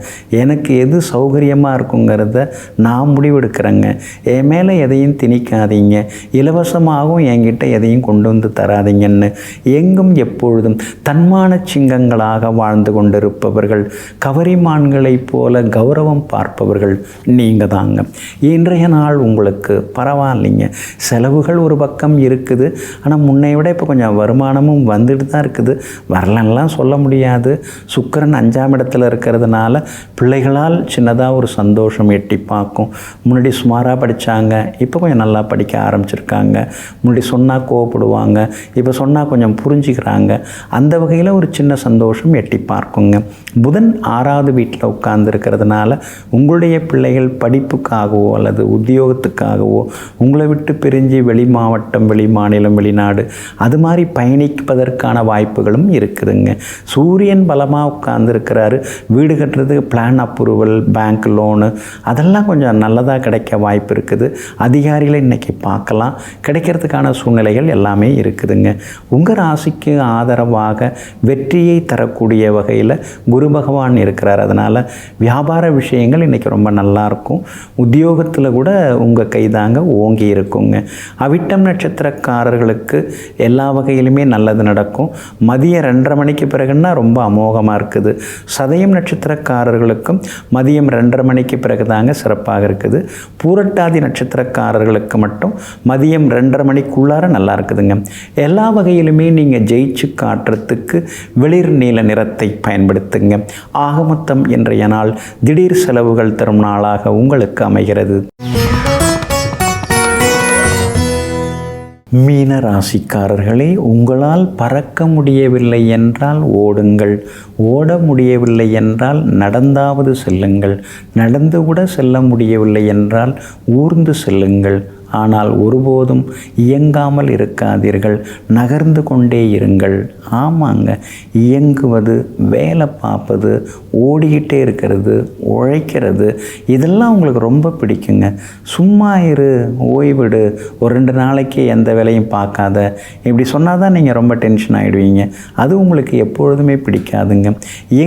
எனக்கு எது சௌகரியமாக இருக்குங்கிறத நான் முடிவெடுக்கிறேங்க. என் மேலே எதையும் திணிக்காதீங்க, இலவசமாகவும் என்கிட்ட எதையும் கொண்டு வந்து தராதிங்கன்னு எங்கும் எப்பொழுதும் தன்மான சிங்கங்களாக வாழ்ந்து கொண்டிருப்பவர்கள், கவரிமான்களைப் போல கௌரவம் பார்ப்பவர்கள் நீங்கள் தாங்க. இன்றைய நாள் உங்களுக்கு பரவாயில்லைங்க. செலவுகள் ஒரு பக்கம் இருக்குது, ஆனால் முன்னை விட இப்போ கொஞ்சம் வருமானமும் வந்துட்டு தான் இருக்குது. வரலன்னெலாம் சொல்ல முடியாது. சுக்கிரன் 5ஆம் இடத்துல இருக்கிறதுனால பிள்ளைகளால் சின்னதாக ஒரு சந்தோஷம் எட்டி பார்க்கும். முன்னாடி சுமாராக படித்தாங்க, இப்போ கொஞ்சம் நல்லா படிக்க ஆரம்பிச்சிருக்காங்க. முன்னாடி சொன்னால் கோவப்படுவாங்க, இப்போ சொன்னால் கொஞ்சம் புரிஞ்சுக்கிறாங்க. அந்த வகையில் ஒரு சின்ன சந்தோஷம் எட்டி பார்க்குங்க. புதன் 6வது வீட்டில் உட்கார்ந்துருக்கிறதுனால உங்களுடைய பிள்ளைகள் படிப்புக்காகவோ அல்லது உத்தியோகத்துக்காகவோ உங்களை விட்டு பிரிஞ்சு வெளி மாவட்டம், வெளி மாநிலம், வெளிநாடு அது மாதிரி பயணிப்பதற்கான வாய்ப்புகளும் இருக்குதுங்க. சூரியன் பலமாக உட்கார்ந்துருக்கிறாரு. வீடு கட்டுறதுக்கு பிளான் அப்ரூவல், பேங்க் லோனு அதெல்லாம் கொஞ்சம் நல்லதாக கிடைக்க வாய்ப்பு இருக்குது. அதிகாரிகளை இன்றைக்கி பார்க்கலாம், கிடைக்கிறதுக்கான சூழ்நிலைகள் எல்லாமே இருக்குதுங்க. உங்கள் ராசிக்கு ஆதரவாக வெற்றியை தரக்கூடிய வகையில் குரு பகவான் இருக்கிறார். அதனால் வியாபார விஷயங்கள் இன்றைக்கி ரொம்ப நல்லாயிருக்கும். உத்தியோகத்தில் கூட உங்கள் கைதாங்க ஓங்கி இருக்குங்க. அவிட்டம் நட்சத்திரக்காரர்களுக்கு எல்லா வகையிலுமே நல்லது நடக்கும். மதியம் 2:30 மணிக்கு பிறகுன்னா ரொம்ப அமோகமாக இருக்குது. சதயம் நட்சத்திரக்காரர்களுக்கும் மதியம் 2:30 மணிக்கு பிறகு தாங்க சிறப்பாக இருக்குது. பூரட்டாதி நட்சத்திரக்காரர்களுக்கு மட்டும் மதியம் 2:30 மணிக்குள்ளார நல்லா இருக்குதுங்க. எல்லா வகையிலுமே நீங்கள் ஜெயிச்சு காட்டுறதுக்கு வெளிர் நீல நிறத்தை பயன்படுத்துங்க. ஆகமொத்தம் இன்றைய நாள் திடீர் செலவுகள் தரும் நாளாக உங்களுக்கு அமைகிறது. மீன ராசிக்காரர்களே, உங்களால் பறக்க முடியவில்லை என்றால் ஓடுங்கள், ஓட முடியவில்லை என்றால் நடந்தாவது செல்லுங்கள், நடந்து கூட செல்ல முடியவில்லை என்றால் ஊர்ந்து செல்லுங்கள். ஆனால் ஒருபோதும் இயங்காமல் இருக்காதீர்கள், நகர்ந்து கொண்டே இருங்கள். ஆமாங்க, இயங்குவது, வேலை பார்ப்பது, ஓடிக்கிட்டே இருக்கிறது, உழைக்கிறது இதெல்லாம் உங்களுக்கு ரொம்ப பிடிக்குங்க. சும்மா இரு, ஓய்விடு, ஒரு 2 நாளைக்கு எந்த வேலையும் பார்க்காத இப்படி சொன்னால் தான் நீங்கள் ரொம்ப டென்ஷன் ஆகிடுவீங்க. அது உங்களுக்கு எப்பொழுதுமே பிடிக்காதுங்க.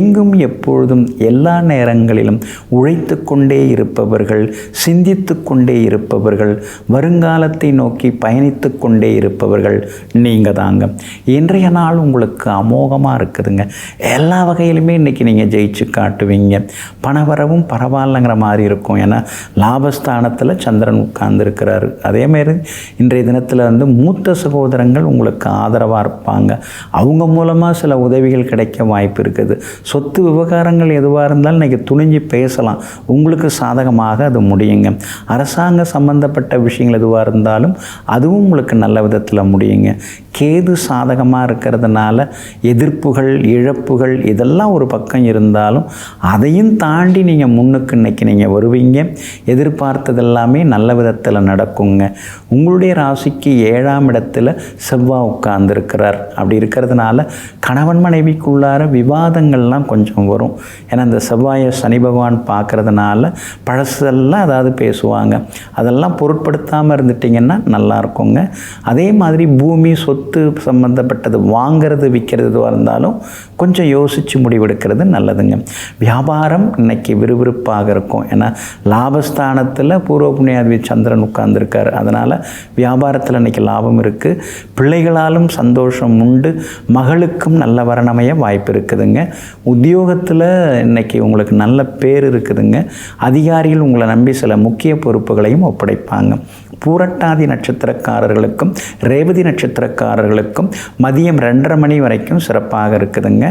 எங்கும் எப்பொழுதும் எல்லா நேரங்களிலும் உழைத்து கொண்டே இருப்பவர்கள், சிந்தித்து கொண்டே இருப்பவர்கள், வருங்காலத்தை நோக்கி பயணித்து கொண்டே இருப்பவர்கள் நீங்கள் தாங்க. இன்றைய நாள் உங்களுக்கு அமோகமாக இருக்குதுங்க. எல்லா வகையிலுமே இன்றைக்கி நீங்கள் ஜெயிச்சு காட்டுவீங்க. பணவரவும் பரவாயில்லைங்கிற மாதிரி இருக்கும். ஏன்னா லாபஸ்தானத்தில் சந்திரன் உட்கார்ந்துருக்கிறாரு. அதேமாரி இன்றைய தினத்தில் மூத்த சகோதரங்கள் உங்களுக்கு ஆதரவாக இருப்பாங்க. அவங்க மூலமாக சில உதவிகள் கிடைக்க வாய்ப்பு இருக்குது. சொத்து விவகாரங்கள் எதுவாக இருந்தாலும் இன்றைக்கி துணிஞ்சு பேசலாம், உங்களுக்கு சாதகமாக அது முடியுங்க. அரசாங்க சம்பந்தப்பட்ட விஷயங்கள் எதுவாக இருந்தாலும் அதுவும் உங்களுக்கு நல்ல விதத்தில் முடியுங்க. கேது சாதகமாக இருக்கிறதுனால எதிர்ப்புகள், இழப்புகள் இதெல்லாம் ஒரு பக்கம் இருந்தாலும் அதையும் தாண்டி நீங்கள் முன்னுக்கு இன்றைக்கி நீங்கள் வருவீங்க. எதிர்பார்த்தது எல்லாமே நல்ல விதத்தில் நடக்குங்க. உங்களுடைய ராசிக்கு 7ஆம் இடத்துல செவ்வாய் உட்கார்ந்துருக்கிறார். அப்படி இருக்கிறதுனால கணவன் மனைவிக்குள்ளார விவாதங்கள்லாம் கொஞ்சம் வரும். ஏன்னா இந்த செவ்வாயை சனி பகவான் பார்க்குறதுனால பழசெல்லாம் அதாவது பேசுவாங்க. அதெல்லாம் பொருட்படுத்தாமல் இருந்துட்டிங்கன்னா நல்லா இருக்குங்க. அதே மாதிரி பூமி, சொத்து சம்பந்தப்பட்டது வாங்கிறது, விற்கிறது இருந்தாலும் கொஞ்சம் யோசித்து முடிவெடுக்கிறது நல்லதுங்க. வியாபாரம் இன்னைக்கு விறுவிறுப்பாக இருக்கும். ஏன்னா லாபஸ்தானத்தில் பூர்வ புண்ணியாதிபதி சந்திரன் உட்கார்ந்துருக்கார். அதனால் வியாபாரத்தில் இன்றைக்கி லாபம் இருக்குது. பிள்ளைகளாலும் சந்தோஷம் உண்டு. மகளுக்கும் நல்ல வரணமைய வாய்ப்பு இருக்குதுங்க. உத்தியோகத்தில் இன்றைக்கி உங்களுக்கு நல்ல பேர் இருக்குதுங்க. அதிகாரிகள் உங்களை நம்பி சில முக்கிய பொறுப்புகளையும் ஒப்படைப்பாங்க. பூரட்டாதி நட்சத்திரக்காரர்களுக்கும் ரேவதி நட்சத்திரக்காரர்களுக்கும் மதியம் 2:30 மணி வரைக்கும் சிறப்பாக இருக்குதுங்க.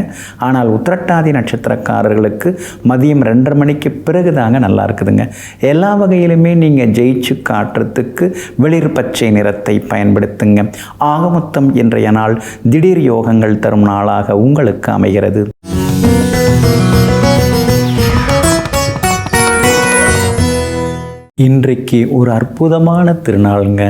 ஆனால் உத்திரட்டாதி நட்சத்திரக்காரர்களுக்கு மதியம் 2:30 மணிக்கு பிறகு தாங்க நல்லா இருக்குதுங்க. எல்லா வகையிலுமே நீங்கள் ஜெயிச்சு காட்டுறதுக்கு வெளிர் பச்சை நிறத்தை பயன்படுத்துங்க. ஆக மொத்தம் இன்றைய நாள் திடீர் யோகங்கள் தரும் நாளாக உங்களுக்கு அமைகிறது. இன்றைக்கு ஒரு அற்புதமான திருநாளுங்க.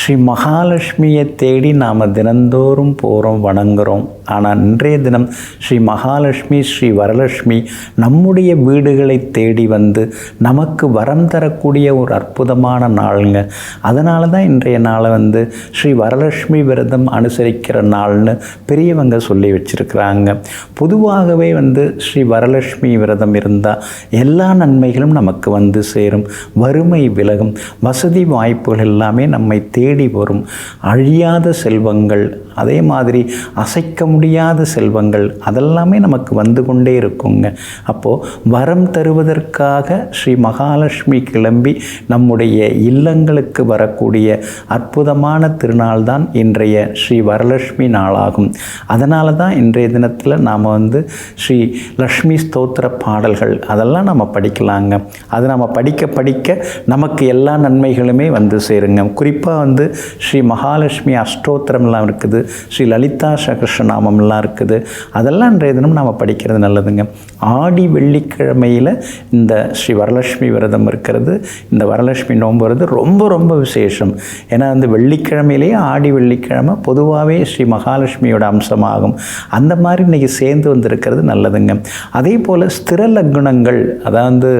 ஸ்ரீ மகாலட்சுமியை தேடி நாம் தினந்தோறும் போகிறோம், வணங்குகிறோம். ஆனால் இன்றைய தினம் ஸ்ரீ மகாலட்சுமி, ஸ்ரீ வரலட்சுமி நம்முடைய வீடுகளை தேடி வந்து நமக்கு வரம் தரக்கூடிய ஒரு அற்புதமான நாளுங்க. அதனால தான் இன்றைய நாளை வந்து ஸ்ரீ வரலட்சுமி விரதம் அனுசரிக்கிற நாள்னு பெரியவங்க சொல்லி வச்சுருக்கிறாங்க. பொதுவாகவே வந்து ஸ்ரீ வரலட்சுமி விரதம் இருந்தால் எல்லா நன்மைகளும் நமக்கு வந்து சேரும். வறுமை விலகும், வசதி வாய்ப்புகள் எல்லாமே நம்மை தேடி வரும். அழியாத செல்வங்கள், அதே மாதிரி அசைக்க முடியாத செல்வங்கள் அதெல்லாமே நமக்கு வந்து கொண்டே இருக்குங்க. அப்போது வரம் தருவதற்காக ஸ்ரீ மகாலட்சுமி கிளம்பி நம்முடைய இல்லங்களுக்கு வரக்கூடிய அற்புதமான திருநாள் தான் இன்றைய ஸ்ரீ வரலட்சுமி நாளாகும். அதனால தான் இன்றைய தினத்தில் நாம் வந்து ஸ்ரீ லக்ஷ்மி ஸ்தோத்திர பாடல்கள் அதெல்லாம் நம்ம படிக்கலாங்க. அது நம்ம படிக்க நமக்கு எல்லா நன்மைகளுமே வந்து சேருங்க. குறிப்பாக வந்து ஸ்ரீ மகாலட்சுமி அஷ்டோத்திரம்லாம் இருக்குது, ஸ்ரீ லலிதா சகஸ்ரநாமம்லாம் இருக்குது. அதெல்லாம் இன்றைய தினம் நாம் படிக்கிறது நல்லதுங்க. ஆடி வெள்ளிக்கிழமையில் இந்த ஸ்ரீ வரலட்சுமி விரதம் இருக்கிறது, இந்த வரலட்சுமி நோன்பு வருது ரொம்ப ரொம்ப விசேஷம். ஏன்னா வந்து வெள்ளிக்கிழமையிலேயே ஆடி வெள்ளிக்கிழமை பொதுவாகவே ஸ்ரீ மகாலட்சுமியோட அம்சமாகும். அந்த மாதிரி இன்றைக்கி சேர்ந்து வந்திருக்கிறது நல்லதுங்க. அதே போல் ஸ்திர லக்னங்கள், அதாவது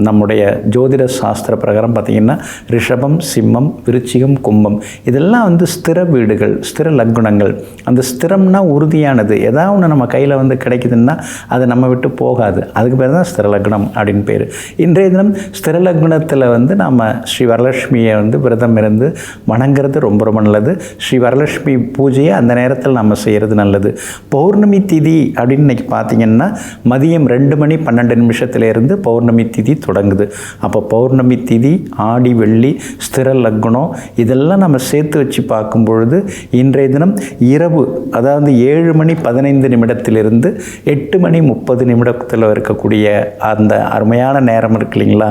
நம்முடைய ஜோதிட சாஸ்திர பிரகாரம் பார்த்திங்கன்னா ரிஷபம், சிம்மம், விருச்சிகம், கும்பம் இதெல்லாம் வந்து ஸ்திர வீடுகள், ஸ்திர லக்னங்கள். அந்த ஸ்திரம்னா உறுதியானது. ஏதாவது ஒன்று நம்ம கையில் வந்து கிடைக்குதுன்னா அது நம்ம விட்டு போகாது. அதுக்கு பேர் தான் ஸ்திர லக்னம் அப்படின்னு பேர். இன்றைய தினம் ஸ்திர லக்னத்தில் வந்து நாம் ஸ்ரீ வரலட்சுமியை வந்து விரதம் இருந்து வணங்குறது ரொம்ப ரொம்ப நல்லது. ஸ்ரீ வரலட்சுமி பூஜையை அந்த நேரத்தில் நம்ம செய்கிறது நல்லது. பௌர்ணமி திதி அப்படின்னு இன்றைக்கி பார்த்திங்கன்னா மதியம் 2:12 பௌர்ணமி திதி தொடங்குது. அப்போ பௌர்ணமி திதி, ஆடி வெள்ளி, ஸ்திர லக்னம் இதெல்லாம் நம்ம சேர்த்து வச்சு பார்க்கும் பொழுது இன்றைய தினம் இரவு, அதாவது 7:15 8:30 இருக்கக்கூடிய அந்த அருமையான நேரம் இருக்கு இல்லைங்களா,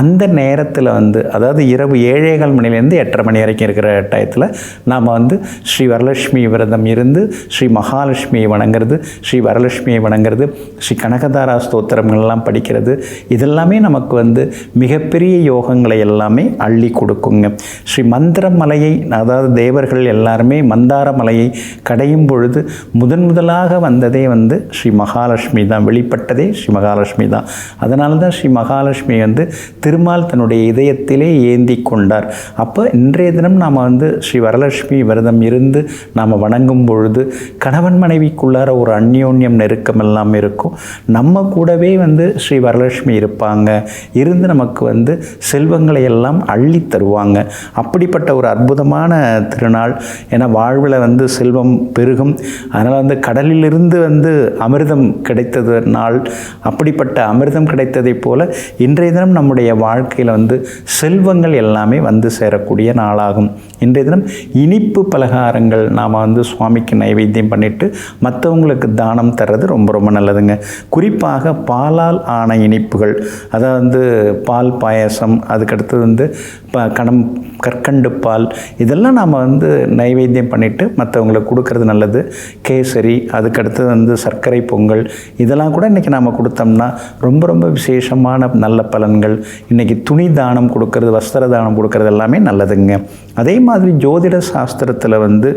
அந்த நேரத்தில் வந்து அதாவது இரவு 7:15 மணிலேருந்து 8:30 மணி வரைக்கும் இருக்கிற டயத்தில் நாம் வந்து ஸ்ரீ வரலட்சுமி விரதம் இருந்து ஸ்ரீ மகாலட்சுமியை வணங்குறது, ஸ்ரீ வரலட்சுமியை வணங்குறது, ஸ்ரீ கனகதாரா ஸ்தோத்திரங்கள்லாம் படிக்கிறது இதெல்லாமே நமக்கு வந்து மிகப்பெரிய யோகங்களை எல்லாமே அள்ளி கொடுக்குங்க. ஸ்ரீ மந்திரமலையை, அதாவது தேவர்கள் எல்லாருமே மந்தார மலையை கடையும் பொழுது முதலாக வந்ததே வந்து ஸ்ரீ மகாலட்சுமி தான், வெளிப்பட்டதே ஸ்ரீ மகாலட்சுமி தான். அதனால தான் ஸ்ரீ மகாலட்சுமி வந்து திருமால் தன்னுடைய இதயத்திலே ஏந்தி கொண்டார். அப்போ இன்றைய தினம் நாம் வந்து ஸ்ரீ வரலட்சுமி விரதம் இருந்து நாம் வணங்கும் பொழுது கணவன் மனைவிக்குள்ளார ஒரு அந்யோன்யம் நெருக்கம் எல்லாம் இருக்கும். நம்ம கூடவே வந்து ஸ்ரீ வரலட்சுமி இருப்பாங்க, இருந்து நமக்கு வந்து செல்வங்களை எல்லாம் அள்ளி தருவாங்க. அப்படிப்பட்ட ஒரு அற்புதமான திருநாள். ஏன்னா வாழ்வில் வந்து செல்வம் பெருகும். அதனால் வந்து கடலிலிருந்து வந்து அமிர்தம் கிடைத்தது நாள். அப்படிப்பட்ட அமிர்தம் கிடைத்ததை போல இன்றைய தினம் நம்முடைய வாழ்க்கையில் வந்து செல்வங்கள் எல்லாமே வந்து சேரக்கூடிய நாளாகும். இன்றைய தினம் இனிப்பு பலகாரங்கள் நாம் வந்து சுவாமிக்கு நைவேத்தியம் பண்ணிவிட்டு மற்றவங்களுக்கு தானம் தர்றது ரொம்ப ரொம்ப நல்லதுங்க. குறிப்பாக பாலால் ஆன இனிப்புகள், அதாவது பால் பாயசம், அதுக்கடுத்தது வந்து கற்கண்டு பால், இதெல்லாம் நாம் வந்து நைவேத்தியம் பண்ணிவிட்டு மற்றவங்களுக்கு கொடுக்கறது நல்லது. கேசரி, அதுக்கடுத்தது வந்து சர்க்கரை பொங்கல், இதெல்லாம் கூட இன்றைக்கி நாம் கொடுத்தோம்னா ரொம்ப ரொம்ப விசேஷமான நல்ல பலன்கள். இன்றைக்கி துணி தானம் கொடுக்கறது, வஸ்திர தானம் கொடுக்கறது எல்லாமே நல்லதுங்க. அதே மாதிரி ஜோதிட சாஸ்திரத்தில் வந்து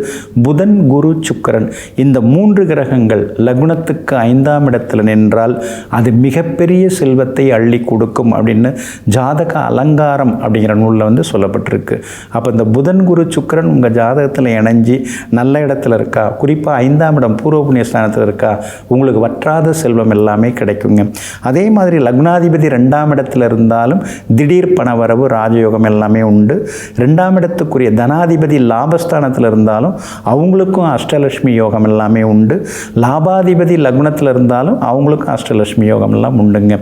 புதன், குரு, சுக்கிரன் இந்த 3 கிரகங்கள் லக்னத்துக்கு 5ஆம் இடத்துல நின்றால் அது மிகப்பெரிய செல்வத்தை அள்ளி கொடுக்கும் அப்படின்னு ஜாதக அலங்காரம் அப்படிங்கிற நூலில் வந்து சொல்லப்பட்டிருக்கு. அப்போ இந்த புதன், குரு, சுக்கிரன் உங்கள் ஜாதகத்தில் இணைஞ்சி நல்ல இடத்துல இருக்கா, குறிப்பாக 5ஆம் இடம் பூர்வ புண்ணிய ஸ்தானத்தில் இருக்கா, உங்களுக்கு வற்றாத செல்வம் எல்லாமே கிடைக்குங்க. அதே மாதிரி லக்னாதிபதி 2ஆம் இடத்துல இருந்தாலும் திடீர் பணவரவு, ராஜயோகம் எல்லாமே உண்டு. 2ஆம் இடத்துக்கு உங்களுக்குரிய தனாதிபதி லாபஸ்தானத்தில் இருந்தாலும் அவங்களுக்கும் அஷ்டலட்சுமி யோகம் எல்லாமே உண்டு. லாபாதிபதி லக்னத்தில் இருந்தாலும் அவங்களுக்கும் அஷ்டலட்சுமி யோகம் எல்லாம் உண்டுங்க.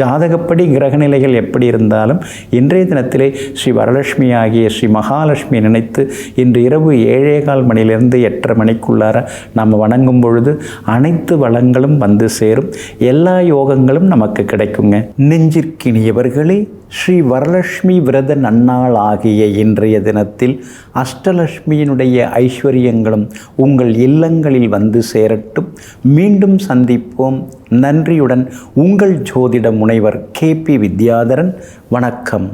ஜாதகப்படி கிரகநிலைகள் எப்படி இருந்தாலும் இன்றைய தினத்திலே ஸ்ரீ வரலட்சுமி ஆகிய ஸ்ரீ மகாலட்சுமி நினைத்து இன்று இரவு 7:15 மணிலிருந்து 8:30 மணிக்குள்ளார நாம் வணங்கும் பொழுது அனைத்து வளங்களும் வந்து சேரும். எல்லா யோகங்களும் நமக்கு கிடைக்குங்க. நெஞ்சிற்கினியவர்களே, ஸ்ரீ வரலட்சுமி விரத நன்னாள் ஆகிய இன்றைய தினத்தில் அஷ்டலட்சுமியினுடைய ஐஸ்வர்யங்களும் உங்கள் இல்லங்களில் வந்து சேரட்டும். மீண்டும் சந்திப்போம். நன்றியுடன் உங்கள் ஜோதிட முனைவர் KP வித்யாதரன். வணக்கம்.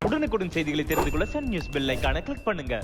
உடனுக்குடன் செய்திகளை தெரிந்து கொள்ள சன் நியூஸ் பெல் ஐகானை கிளிக் பண்ணுங்க.